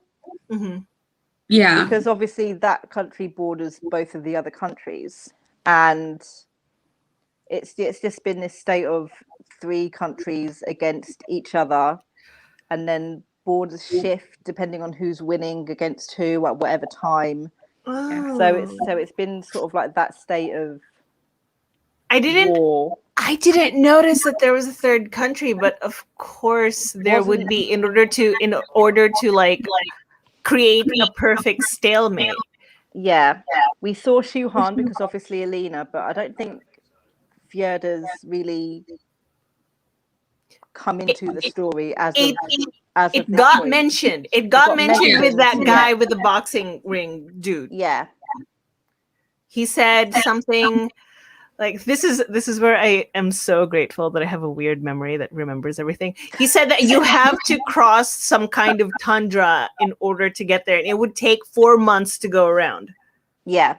Yeah, because obviously that country borders both of the other countries, and it's just been this state of 3 countries against each other, and then borders shift depending on who's winning against who at whatever time. So it's been sort of like that state of war. I didn't notice that there was a 3rd country, but of course there would be in order to like create a perfect stalemate. Yeah, we saw Shuhan because obviously Alina, but I don't think Fjerda's really come into the story it got mentioned. It got mentioned with that guy with the boxing ring dude. Yeah. He said something like, this is where I am so grateful that I have a weird memory that remembers everything. He said that you have to cross some kind of tundra in order to get there, and it would take 4 months to go around. Yeah,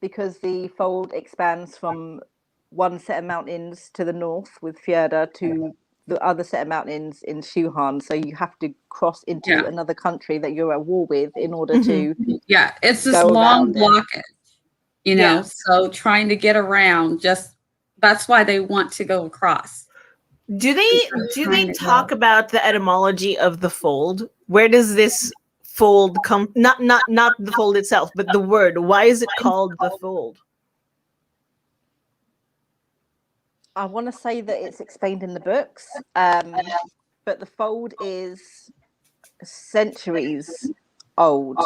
because the fold expands from one set of mountains to the north with Fjerda to the other set of mountains in Shuhan. So you have to cross into another country that you're at war with in order to it's this long blockage. You know, so trying to get around, that's why they want to go across. Do they talk about the etymology of the fold? Where does this fold come? Not the fold itself, but the word. Why is it called the fold? I want to say that it's explained in the books, but the fold is centuries old.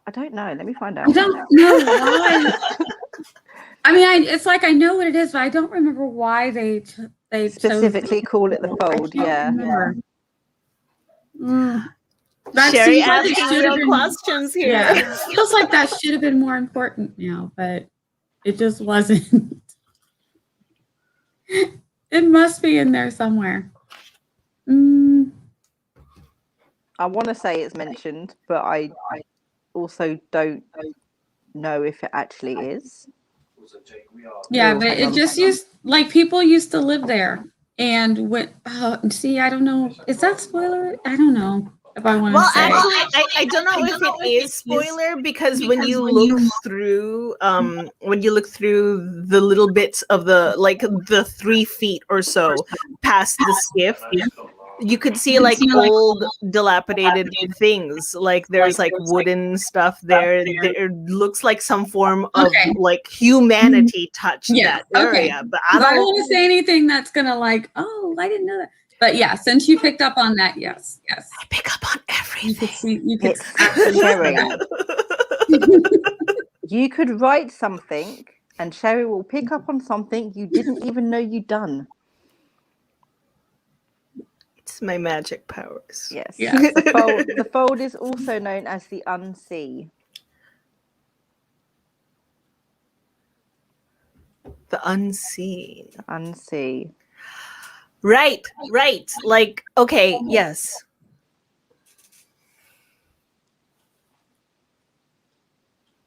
I don't know. Let me find out. I don't know why. I mean, it's like I know what it is, but I don't remember why they specifically call it the fold. Yeah. That Sherry seems like it asking should have real been. questions here. Yeah, it feels like that should have been more important now, but it just wasn't. It must be in there somewhere. I want to say it's mentioned, but I also don't know if it actually is. Yeah, but it just used like people used to live there, and what? See, I don't know. Is that spoiler? I don't know if I want to say. Actually, I don't know if it is spoiler because when you look through the little bits of the 3 feet or so past the skiff, you could see like old dilapidated things. Like there's like wooden stuff there. There looks like some form of like humanity touched that area. But I don't want to say anything that's gonna like, oh, I didn't know that. But yeah, since you picked up on that, yes. I pick up on everything. You could Sherry. You could write something, and Sherry will pick up on something you didn't even know you'd done. It's my magic powers. Yes. Yeah. The fold is also known as the Unsea. The unseen. Unsea. Right. Like, okay, yes.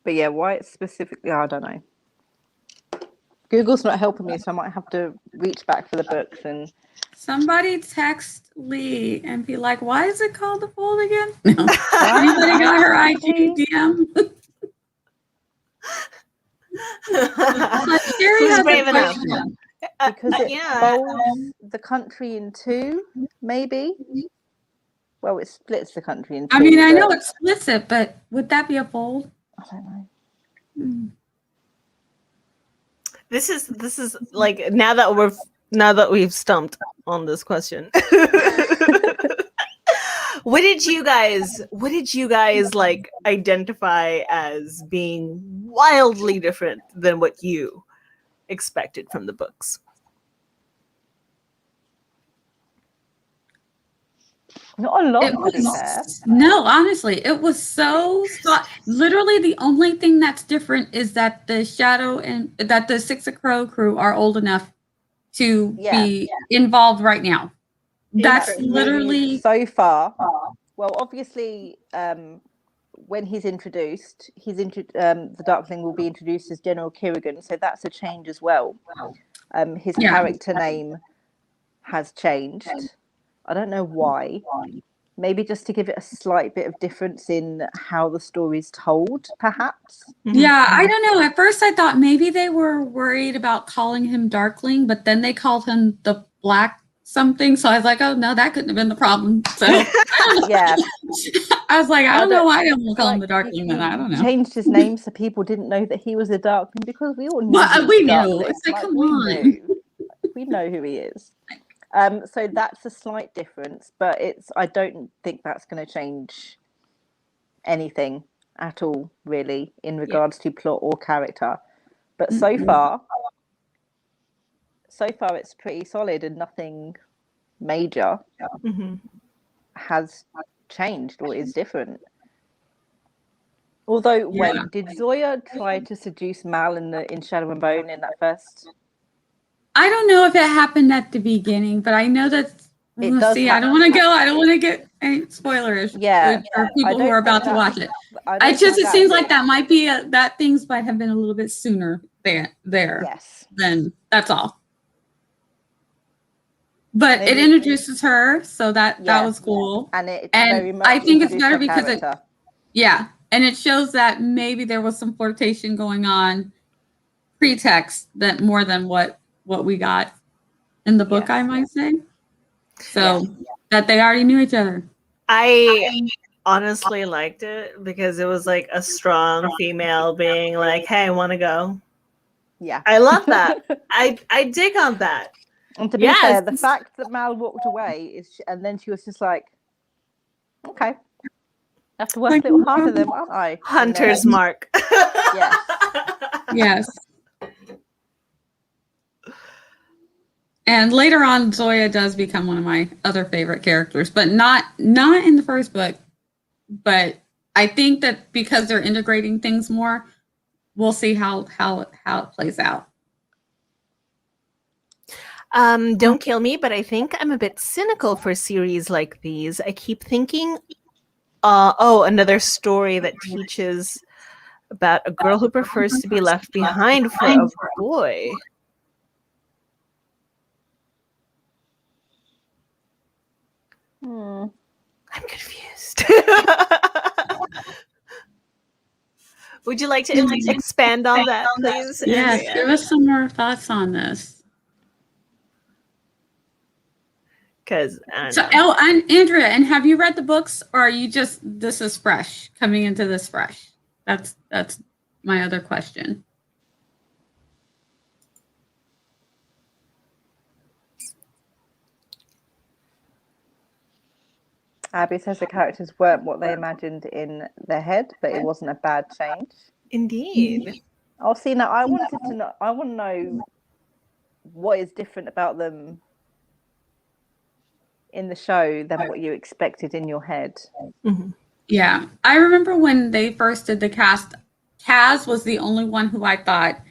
But yeah, why it's specifically, I don't know. Google's not helping me, so I might have to reach back for the books and. Somebody text Lee and be like, "Why is it called the fold again?" No. Anybody got her IG DM? Who's brave enough? Because it folds the country in two, maybe. Well, it splits the country in two. I mean, I know it splits it, but would that be a fold? I don't know. This is like now that we've stumped on this question. What did you guys like identify as being wildly different than what you expected from the books? Not a lot, to be fair. No, honestly, it was so literally the only thing that's different is that the Shadow and that the Six of Crow crew are old enough to be involved right now. That's literally so far. Well, obviously, when he's introduced, the Darkling will be introduced as General Kirigan, so that's a change as well. His character name has changed. I don't know why. Maybe just to give it a slight bit of difference in how the story's told, perhaps. Yeah, I don't know. At first, I thought maybe they were worried about calling him Darkling, but then they called him the Black something. So I was like, oh no, that couldn't have been the problem. So yeah, I was like, I don't know why they don't call him the Darkling. Then I don't know. Changed his name so people didn't know that he was the Darkling because we all knew. Well, we knew. It's like, come on. We know who he is. So that's a slight difference, but I don't think that's going to change anything at all, really, in regards to plot or character. But so far it's pretty solid and nothing major has changed or is different. Although, wait, did Zoya try to seduce Mal in Shadow and Bone in that first? I don't know if it happened at the beginning, but I know that it does. See, I don't want to get any spoilers. Yeah, for people who are about to watch it. It seems like that might be that things might have been a little bit sooner there. Yes. Then that's all. But it introduces her, so that was cool. And very much I think it's better because and it shows that maybe there was some flirtation going on, pretext that more than what we got in the book, I might say. So that they already knew each other. I honestly liked it because it was like a strong female being like, hey, I want to go. Yeah. I love that. I dig on that. And to be fair, the fact that Mal walked away and then she was just like, okay, I have to work a little harder then, aren't I? Hunter's mark. Yes. Yes. And later on, Zoya does become one of my other favorite characters, but not in the first book. But I think that because they're integrating things more, we'll see how it plays out. Don't kill me, but I think I'm a bit cynical for series like these. I keep thinking, another story that teaches about a girl who prefers to be left behind for a boy. I'm confused. Would you like to expand on that, please? Yes, give us some more thoughts on this. Because and Andrea, and have you read the books, or are you just this is fresh coming into this fresh? That's my other question. Abby says the characters weren't what they imagined in their head, but it wasn't a bad change. Indeed. Oh, see, now I want to know what is different about them in the show than what you expected in your head. Mm-hmm. Yeah, I remember when they first did the cast, Kaz was the only one who I thought,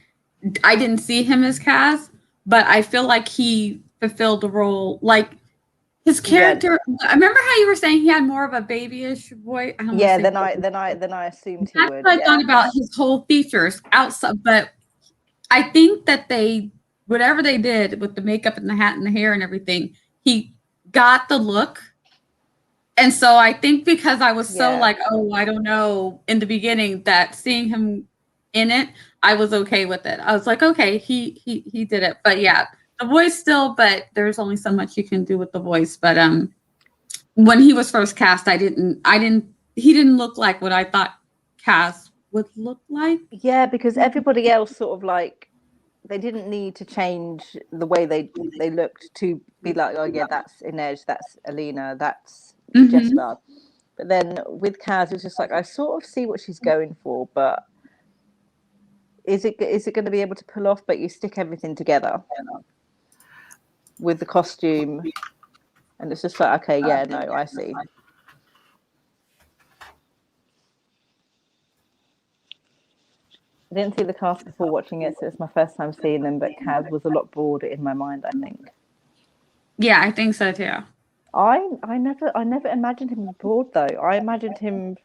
I didn't see him as Kaz, but I feel like he fulfilled the role. Like his character, I remember how you were saying he had more of a babyish voice. Yeah, than I assumed he would. That's what I thought about his whole features outside, but I think that whatever they did with the makeup and the hat and the hair and everything, he got the look. And so I think because I was so like, oh, I don't know, in the beginning, that seeing him in it, I was okay with it. I was like, okay, he did it. But yeah, the voice still, but there's only so much you can do with the voice. But when he was first cast, he didn't look like what I thought Kaz would look like. Yeah, because everybody else sort of like, they didn't need to change the way they looked to be like, oh yeah, that's Inej, that's Alina, that's Jesper. But then with Kaz, it's just like, I sort of see what she's going for, but is it going to be able to pull off? But you stick everything together with the costume, and it's just like, okay, yeah, no, I see. I didn't see the cast before watching it, so it's my first time seeing them, but Kaz was a lot broader in my mind, I think. Yeah, I think so too. I never imagined him broad though. I imagined him,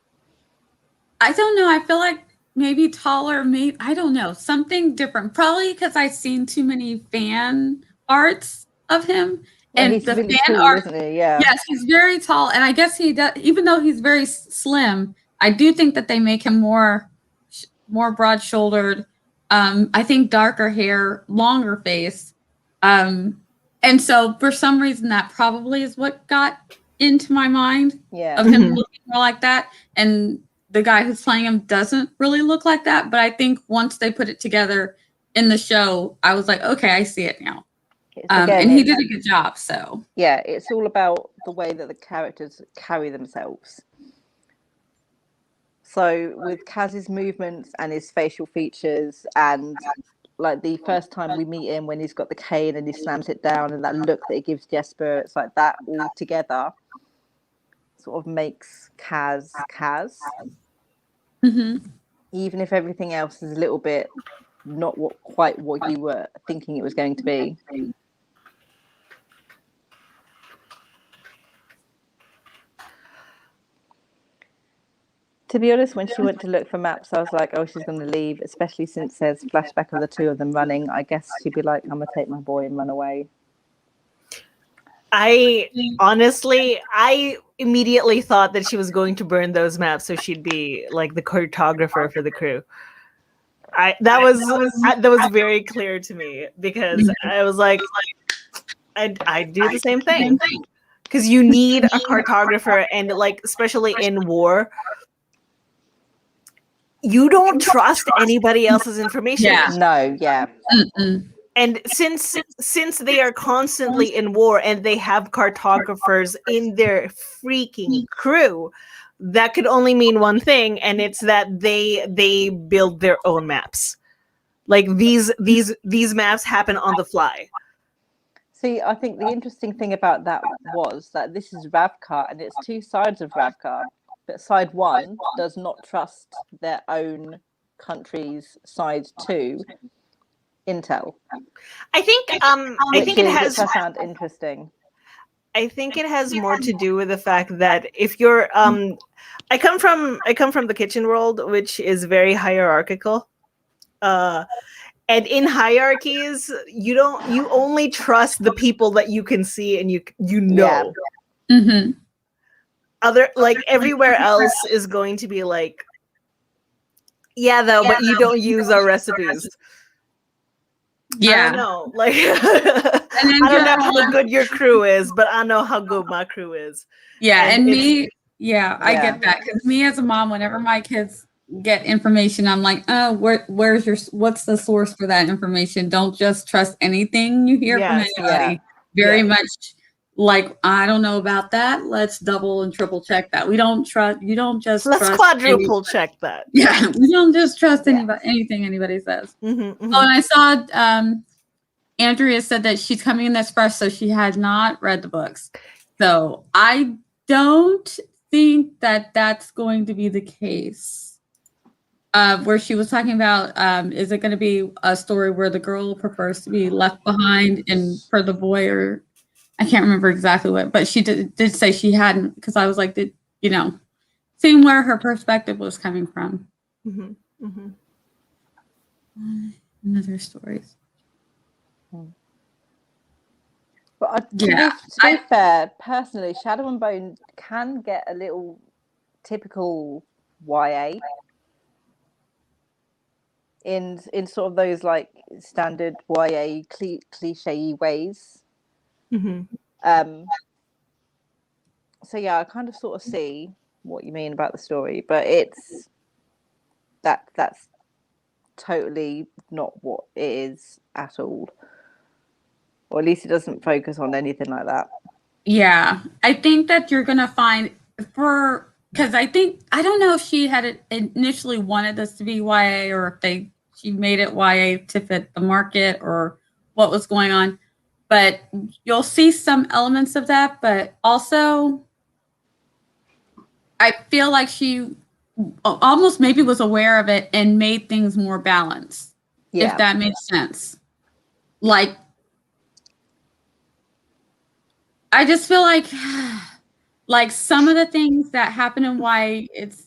I don't know, I feel like maybe taller, maybe, I don't know, something different. Probably because I've seen too many fan arts of him. And he's the really fan tall, art, isn't he? Yeah. Yes, he's very tall. And I guess he does, even though he's very slim, I do think that they make him more broad-shouldered. I think darker hair, longer face. And so for some reason that probably is what got into my mind of him looking more like that. And the guy who's playing him doesn't really look like that. But I think once they put it together in the show, I was like, okay, I see it now. And he did a good job. So yeah, it's all about the way that the characters carry themselves. So with Kaz's movements and his facial features, and like the first time we meet him when he's got the cane and he slams it down, and that look that he gives Jesper, it's like that all together sort of makes Kaz. Even if everything else is a little bit not quite what you were thinking it was going to be. To be honest, when she went to look for maps, I was like, oh, she's going to leave, especially since there's flashback of the two of them running. I guess she'd be like, I'm going to take my boy and run away. I immediately thought that she was going to burn those maps so she'd be like the cartographer for the crew. That was very clear to me, because I was like, I do the same thing, because you need a cartographer, and like especially in war, you don't trust anybody else's information. Yeah. No, yeah. Mm-mm. And since they are constantly in war and they have cartographers in their freaking crew, that could only mean one thing, and it's that they build their own maps. Like these maps happen on the fly. See, I think the interesting thing about that was that this is Ravka, and it's two sides of Ravka. But side one does not trust their own country's side two intel. I think Which I found interesting. I think it has more to do with the fact that if you're I come from the kitchen world, which is very hierarchical. And in hierarchies, you only trust the people that you can see and you know. Yeah. Mm-hmm. Other, like, everywhere else is going to be like, yeah, though, but you don't use our recipes. Yeah. I don't know. Like, I don't know how good your crew is, but I know how good my crew is. Yeah, and me, I Yeah. get that, because me as a mom, whenever my kids get information, I'm like, oh, what's the source for that information? Don't just trust anything you hear from anybody. Very much like, I don't know about that. Let's double and triple check that. We don't trust. You don't just. Let's quadruple check that. Yeah, we don't just trust anything anybody says. Mm-hmm, mm-hmm. Oh, and I saw Andrea said that she's coming in this fresh, so she had not read the books. So I don't think that that's going to be the case. Where she was talking about, is it going to be a story where the girl prefers to be left behind and for the boy, or I can't remember exactly what, but she did say she hadn't, because I was like, seeing where her perspective was coming from. Mm-hmm, mm-hmm. Another stories. But to be fair, personally, Shadow and Bone can get a little typical YA in sort of those like standard YA cliche ways. Mm-hmm. So yeah, I kind of sort of see what you mean about the story, but it's that's totally not what it is at all. Or at least it doesn't focus on anything like that. Yeah, I think that you're gonna find because I don't know if she had initially wanted this to be YA, or if she made it YA to fit the market, or what was going on. But you'll see some elements of that, but also I feel like she almost maybe was aware of it and made things more balanced. Yeah. If that makes sense. Like, I just feel like some of the things that happen in YA, it's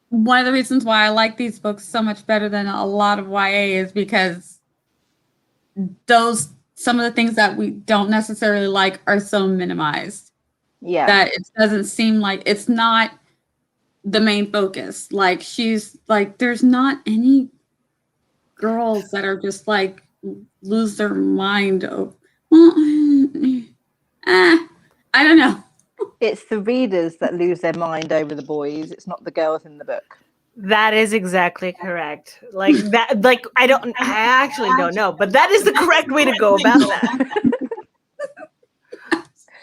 one of the reasons why I like these books so much better than a lot of YA is because some of the things that we don't necessarily like are so minimized. Yeah. That it doesn't seem like it's not the main focus. Like, she's like, there's not any girls that are just like lose their mind. I don't know. It's the readers that lose their mind over the boys. It's not the girls in the book. That is exactly correct. Like that. Like I actually don't know, but that is the correct way to go about that.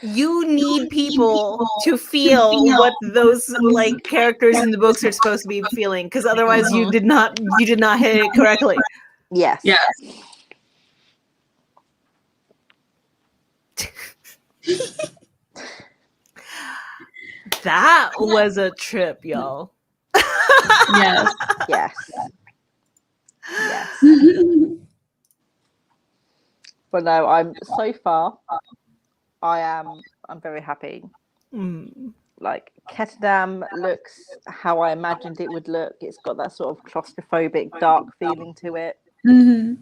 You need people to feel what those like characters in the books are supposed to be feeling, because otherwise you did not hit it correctly. Yes. Yes. That was a trip, y'all. Yes. Yes. Yes. But no, I'm very happy. Like, Ketterdam looks how I imagined it would look. It's got that sort of claustrophobic, dark feeling to it. Mm-hmm.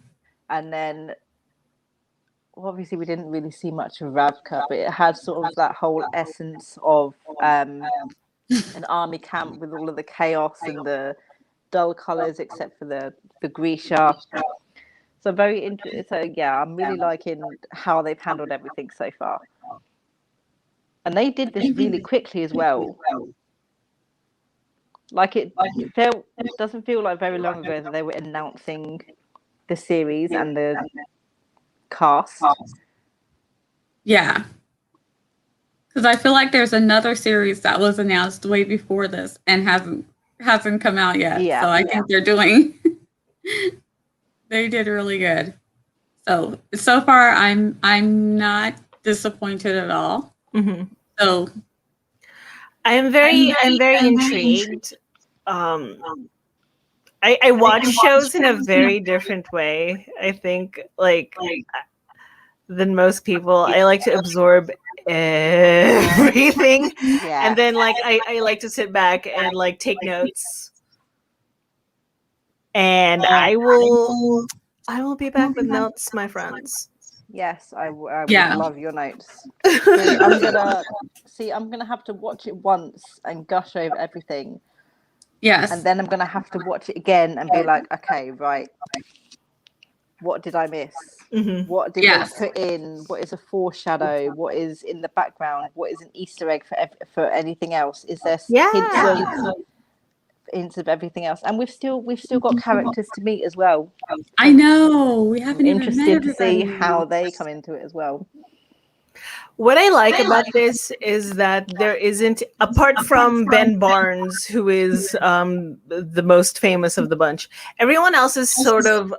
And then, obviously, we didn't really see much of Ravka, but it had sort of that whole essence of an army camp with all of the chaos and the dull colours, except for the Grisha. So very interesting. So yeah, I'm really liking how they've handled everything so far. And they did this really quickly as well. Like it doesn't feel like very long ago that they were announcing the series and the cast. Yeah. Because I feel like there's another series that was announced way before this and hasn't come out yet. Yeah. So I think they're doing they did really good. So far I'm not disappointed at all. Mm-hmm. So I'm very intrigued. I watch shows in a very different way, I think, like than most people. I like to absorb everything. Yeah. And then like I like to sit back and like take notes. And I will be back with notes, my friends. Yes, I would Yeah. love your notes. I'm gonna have to watch it once and gush over everything. yes. And then I'm gonna have to watch it again and be like, okay, right, what did I miss? Mm-hmm. What did Yes. they put in? What is a foreshadow? What is in the background? What is an Easter egg for anything else? Is there hints of everything else? And we've still got characters to meet as well. I know. We haven't I'm even met interested to see everybody. how they come into it as well. What I like about this is that there isn't, apart from Ben Barnes, who is the most famous of the bunch, everyone else is sort of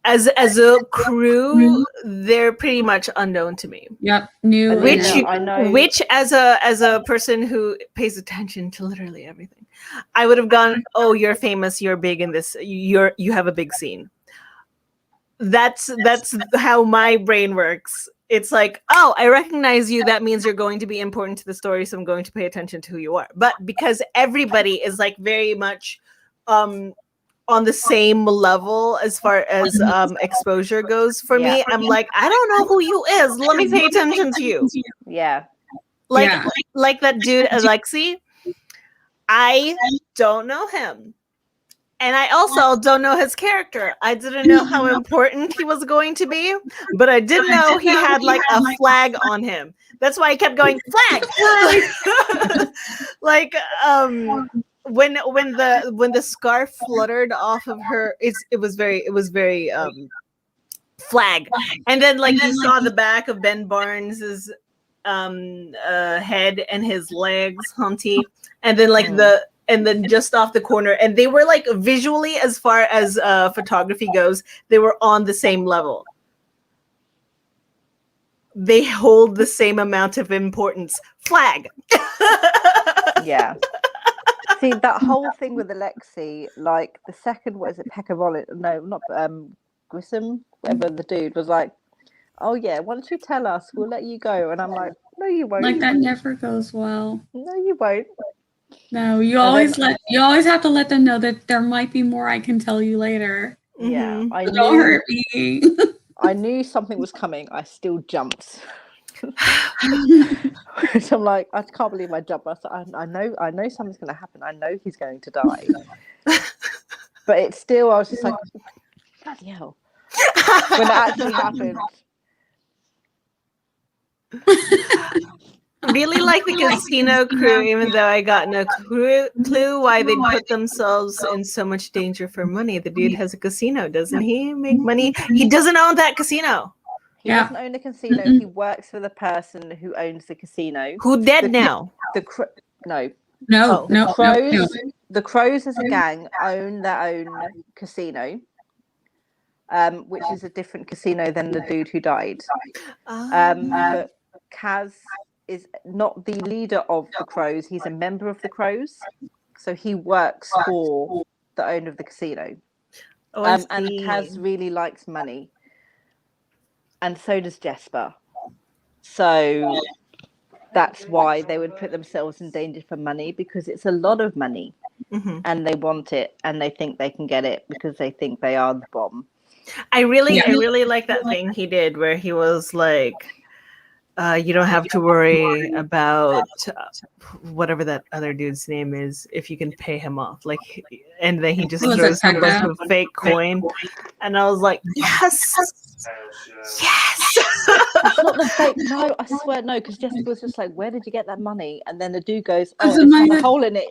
as a crew, they're pretty much unknown to me. Yep. New. I know. Which as a person who pays attention to literally everything, I would have gone, oh, you're famous, you're big in this, you have a big scene. That's how my brain works. It's like, oh, I recognize you. That means you're going to be important to the story, so I'm going to pay attention to who you are. But because everybody is like very much on the same level as far as exposure goes for me, I'm like, I don't know who you is. Let me pay attention to you. Yeah. Like that dude Alexi. I don't know him. And I also don't know his character. I didn't know how important he was going to be, but I did know he had like a flag on him. That's why I kept going, flag. Like when the scarf fluttered off of her, it was very flag. And then like you saw the back of Ben Barnes's head and his legs, Humpty, and then like and then just off the corner, and they were like visually, as far as photography goes, they were on the same level. They hold the same amount of importance. Flag. Yeah. See, that whole thing with Alexi, like the second, what is it, Peccarolis? No, not Grissom, whatever the dude was like, oh yeah, once you tell us, we'll let you go. And I'm like, no, you won't. Like that never goes well. No, you won't. No, you always have to let them know that there might be more I can tell you later. Yeah, Don't hurt me. I knew something was coming. I still jumped. So I'm like, I can't believe I jumped. I know something's going to happen. I know he's going to die. But it's still, I was just like, bloody hell. When it actually happened. Really like the casino crew, even though I got no clue why they put themselves in so much danger for money. The dude has a casino, doesn't he? Make money. He doesn't own that casino. He doesn't own a casino. He works for the person who owns the casino. Who dead now? The Crows as a gang own their own casino, which is a different casino than the dude who died. But Kaz is not the leader of the Crows. He's a member of the Crows, so he works for the owner of the casino. And Kaz really likes money, and so does Jesper. So that's why they would put themselves in danger for money, because it's a lot of money, and they want it, and they think they can get it because they think they are the bomb. I really like that thing he did where he was like, you don't have to worry about whatever that other dude's name is if you can pay him off. Like, and then he just Was it throws him a bunch Tekka? of fake coin, and I was like, yes, yes. It's not the fake. No, I swear no, because Jesper was just like, "Where did you get that money?" And then the dude goes, "Oh, Was the it's money got a that- hole in it.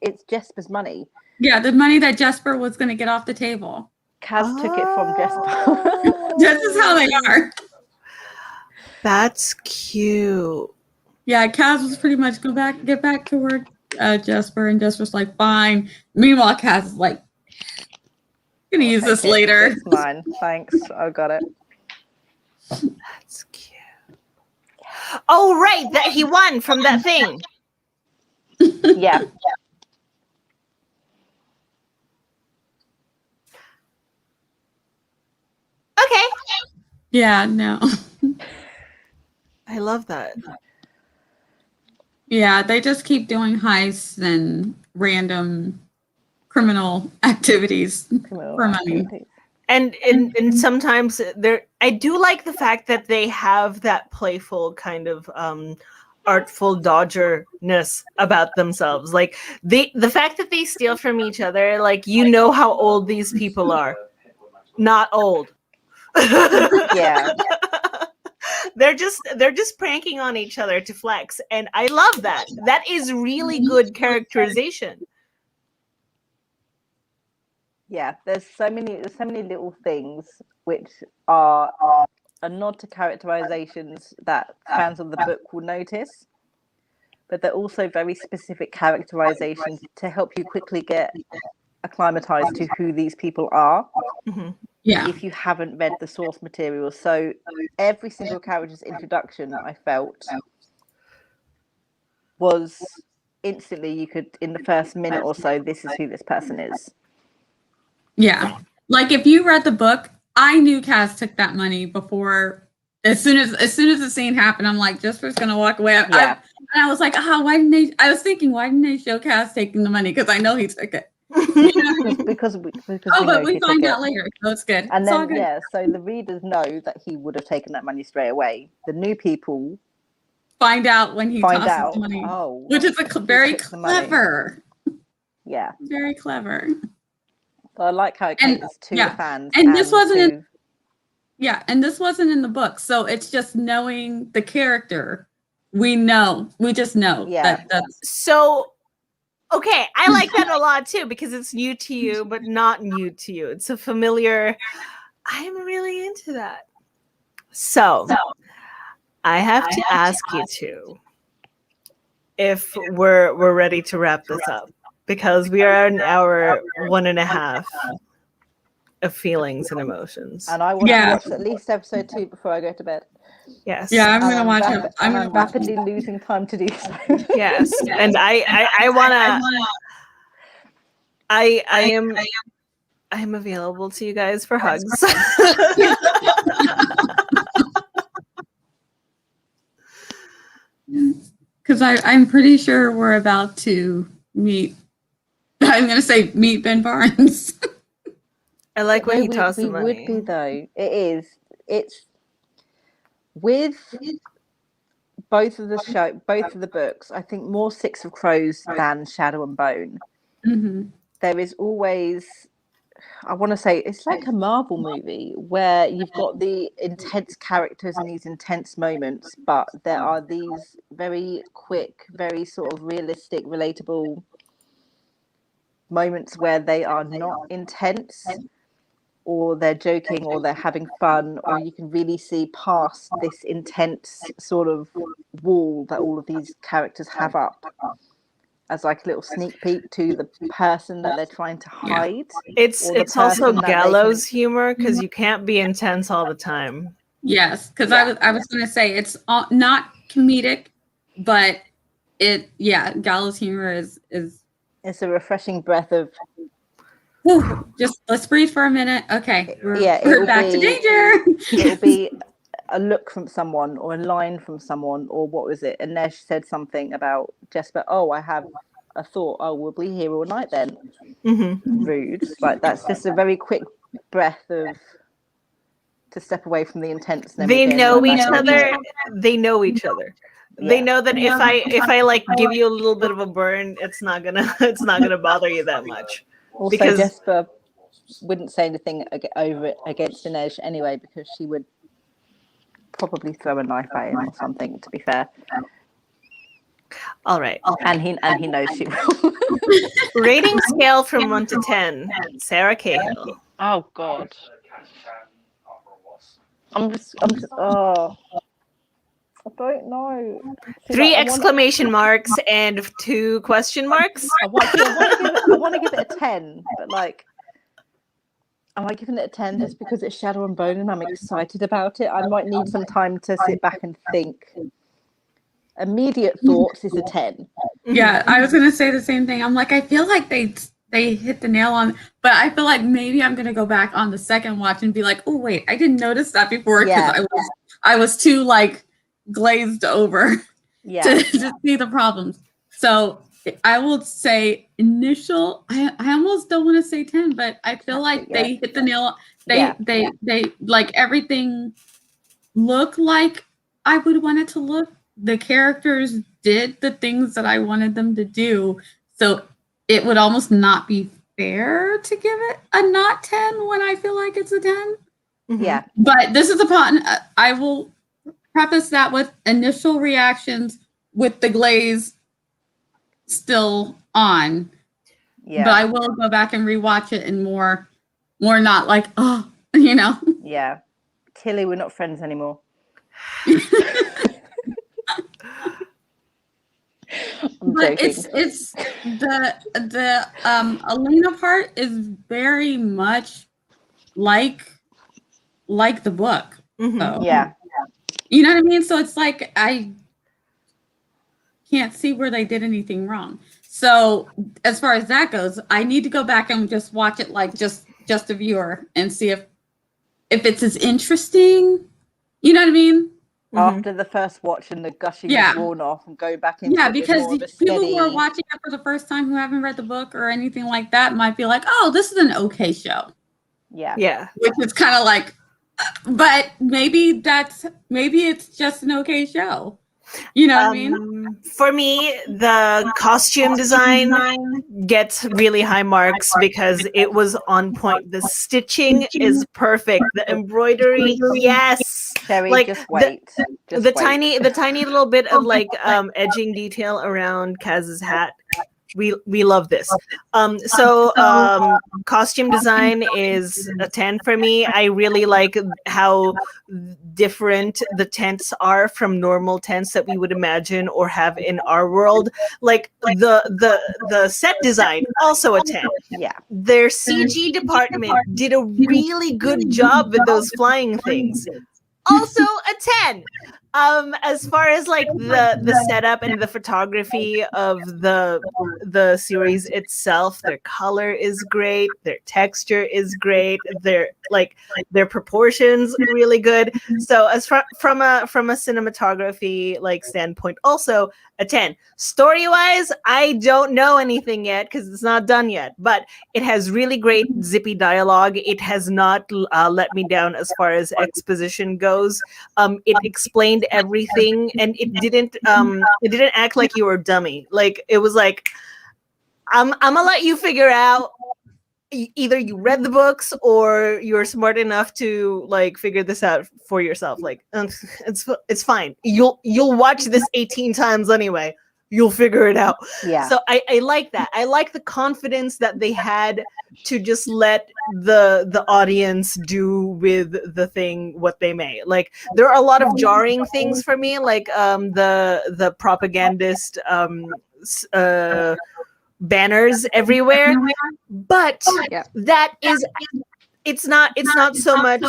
It's Jesper's money." Yeah, the money that Jesper was going to get off the table. Kaz took it from Jesper. This is how they are. That's cute. Yeah, Kaz was pretty much get back to work, Jesper, and Jesper's like, fine. Meanwhile, Kaz is like, gonna use this later. It's mine. Thanks. I got it. That's cute. Oh, right, that he won from that thing. Yeah. Okay. Yeah, no. I love that. Yeah, they just keep doing heists and random criminal activities for money. And sometimes I do like the fact that they have that playful kind of artful dodgerness about themselves. Like the fact that they steal from each other, like you know how old these people are. Not old. Yeah. They're just pranking on each other to flex, and I love that. That is really good characterization. Yeah, there's so many little things which are a nod to characterizations that fans of the book will notice, but they're also very specific characterizations to help you quickly get acclimatized to who these people are. Mm-hmm. Yeah. If you haven't read the source material. So every single character's introduction, I felt, was instantly, you could, in the first minute or so, this is who this person is. Yeah. Like if you read the book, I knew Kaz took that money before. As soon as the scene happened, I'm like, Jesper's gonna walk away. Yeah. I was like, why didn't they? I was thinking, why didn't they show Kaz taking the money? Because I know he took it. because we but we find out later. So it's good. And it's all then good. yeah, so the readers know that he would have taken that money straight away. The new people find out when he find tosses out, the money, oh, which is very took the money. clever. Yeah, Very clever. so I like how it caters to the fans. And this wasn't to... and this wasn't in the book, so it's just knowing the character. We just know. Yeah. That's So, okay, I like that a lot too because it's new to you, but not new to you. It's a familiar. I'm really into that. So I have to ask you two if we're ready to wrap this up because we are in hour 1.5 of feelings and emotions. And I want to watch at least episode 2 before I go to bed. Yes. Yeah, I'm gonna watch it. I'm rapidly losing time to do so. Yes, and I wanna. I am available to you guys for hugs. Because I'm pretty sure we're about to meet. I'm gonna say meet Ben Barnes. I like when he tosses the money. Would be though. It is. It's with both of the books. I think more Six of Crows than Shadow and Bone. Mm-hmm. There is always, I want to say, it's like a Marvel movie where you've got the intense characters and these intense moments, but there are these very quick, very sort of realistic, relatable moments where they are not intense, or they're joking, or they're having fun, or you can really see past this intense sort of wall that all of these characters have up as like a little sneak peek to the person that they're trying to hide. It's also gallows humor because you can't be intense all the time. Yes, because I was going to say it's not comedic, but gallows humor is it's a refreshing breath of just let's breathe for a minute. Okay, we're back to danger. It'll be a look from someone or a line from someone, or what was it? And Nesh said something about Jesper. Oh, I have a thought. Oh, we'll be here all night then. Mm-hmm. Rude. Like that's just a very quick breath of to step away from the intense. They know each other. They know each other. They know that if I like give you a little bit of a burn, it's not gonna bother you that much. Also, because Jesper wouldn't say anything against Inej anyway, because she would probably throw a knife at him or something. To be fair. All right, and he knows she will. Rating scale from 1 to 10. Sarah Cahill. Oh God. Cat I'm just. Oh, I don't know. 3 exclamation marks and 2 question marks. I want to give it a 10, but like, am I giving it a 10 just because it's Shadow and Bone and I'm excited about it? I might need some time to sit back and think. Immediate thoughts is a 10. Yeah, I was gonna say the same thing. I'm like, I feel like they hit the nail on, but I feel like maybe I'm gonna go back on the second watch and be like, oh wait, I didn't notice that before because I was too like glazed over to see the problems. So I will say initial. I almost don't want to say 10, but I feel like they hit the nail. They like everything looked like I would want it to look. The characters did the things that I wanted them to do. So it would almost not be fair to give it a not 10 when I feel like it's a 10. Yeah. But this is upon, I will preface that with initial reactions with the glaze still on. Yeah. But I will go back and rewatch it and more not like, oh, you know. Yeah. Tilly, we're not friends anymore. But it's the Elena part is very much like the book. So, yeah. You know what I mean? So it's like I can't see where they did anything wrong. So as far as that goes, I need to go back and just watch it like just a viewer and see if it's as interesting. You know what I mean? After the first watch and the gushing is worn off and go back into because people who are watching it for the first time who haven't read the book or anything like that might be like, oh, this is an okay show. Yeah. Which is kind of like, but maybe it's just an okay show. You know what I mean? For me, the costume design gets really high marks because it was on point. The stitching is perfect. The embroidery, yes. Cherry, like just wait. The tiny little bit of like edging detail around Kaz's hat. We love this. So costume design is a 10 for me. I really like how different the tents are from normal tents that we would imagine or have in our world. Like the set design, also a 10. Yeah. Their CG department did a really good job with those flying things. Also a 10. As far as like the setup and the photography of the series itself, their color is great, their texture is great, their proportions really good. So as from a cinematography like standpoint, also a 10. Story wise, I don't know anything yet because it's not done yet, but it has really great zippy dialogue. It has not let me down as far as exposition goes. It explained everything, and it didn't act like you were a dummy. Like it was like, I'm gonna let you figure out. Either you read the books or you're smart enough to like figure this out for yourself. Like it's fine. You'll watch this 18 times anyway. You'll figure it out. Yeah. So I like that. I like the confidence that they had to just let the audience do with the thing what they may. Like there are a lot of jarring things for me, like the propagandist banners everywhere, but that is it's not so much,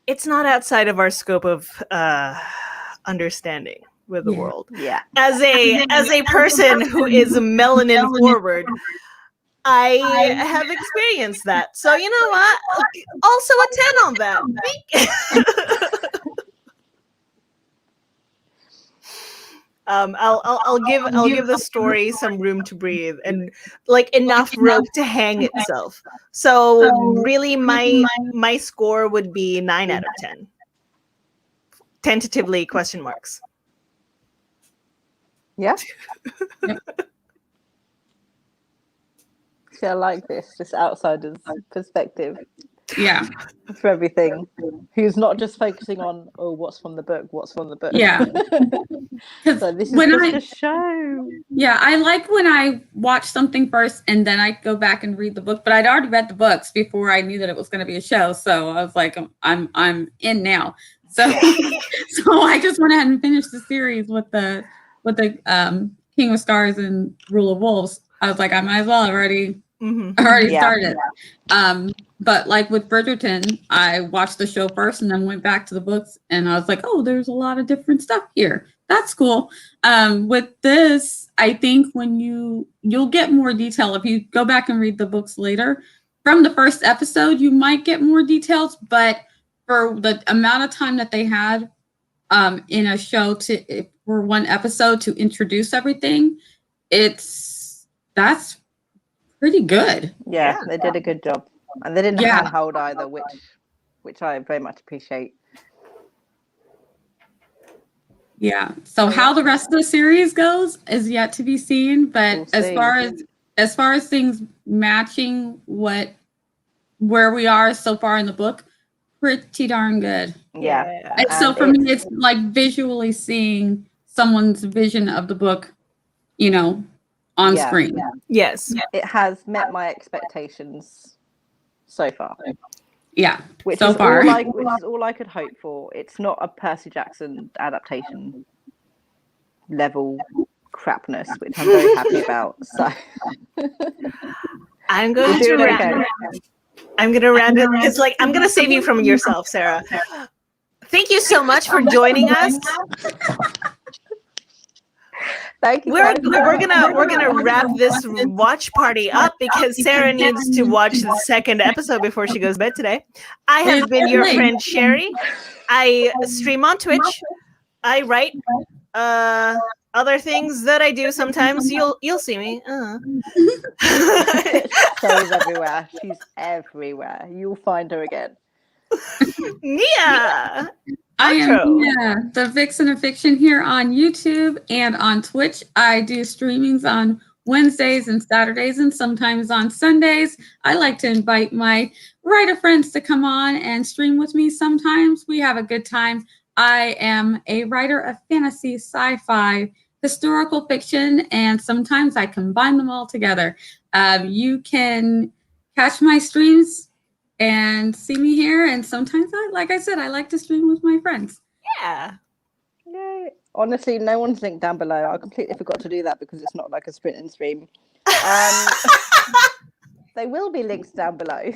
it's not outside of our scope of understanding with the world. Yeah. As a person who is melanin forward, I have experienced that. So you know what? Also a 10 on that. I'll give the story some room to breathe and like enough rope to hang itself. So really, my score would be 9 out of 10. Tentatively question marks. Yeah. See, I like this outsider's perspective. Yeah. For everything. Who's not just focusing on, oh, what's from the book, Yeah. So this is just a show. Yeah, I like when I watch something first and then I go back and read the book, but I'd already read the books before I knew that it was going to be a show. So I was like, I'm in now. So so I just went ahead and finished the series with the King of Stars and Rule of Wolves. I was like, I might as well already started. But like with Bridgerton, I watched the show first and then went back to the books, and I was like, oh, there's a lot of different stuff here. That's cool. With this, I think when you'll get more detail if you go back and read the books later. From the first episode, you might get more details, but for the amount of time that they had in a show for one episode to introduce everything, that's pretty good. Yeah, they did a good job. And they didn't handhold either, which I very much appreciate. Yeah. So how the rest of the series goes is yet to be seen. But as far as things matching where we are so far in the book, pretty darn good. Yeah. And so for me, it's like visually seeing someone's vision of the book, on screen. Yeah. Yes. It has met my expectations so far. Yeah. Which is all I could hope for. It's not a Percy Jackson adaptation level crapness, which I'm very happy about. So I'm going to round it. It's like I'm gonna save you from yourself, Sarah. Thank you so much for joining us. Thank you. We're gonna wrap this watch party up because Sarah needs to watch the second episode before she goes to bed today. I have been your friend Sherry. I stream on Twitch. I write other things that I do sometimes. You'll see me. Sherry's everywhere. She's everywhere. You'll find her again. Nia. I am the Vixen of Fiction here on YouTube and on Twitch. I do streamings on Wednesdays and Saturdays and sometimes on Sundays. I like to invite my writer friends to come on and stream with me sometimes. We have a good time. I am a writer of fantasy, sci-fi, historical fiction, and sometimes I combine them all together. You can catch my streams and see me here, and sometimes like I said, I like to stream with my friends. Yeah. Honestly, no one's linked down below. I completely forgot to do that because it's not like a sprint and stream. They will be links down below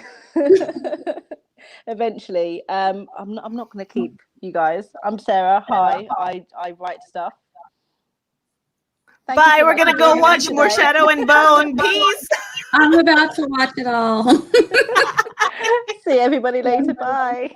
eventually. I'm not going to keep you guys. I'm Sarah. Hi. I write stuff. Bye. We're going to go watch more Shadow and Bone. Peace. I'm about to watch it all. See everybody later. Bye.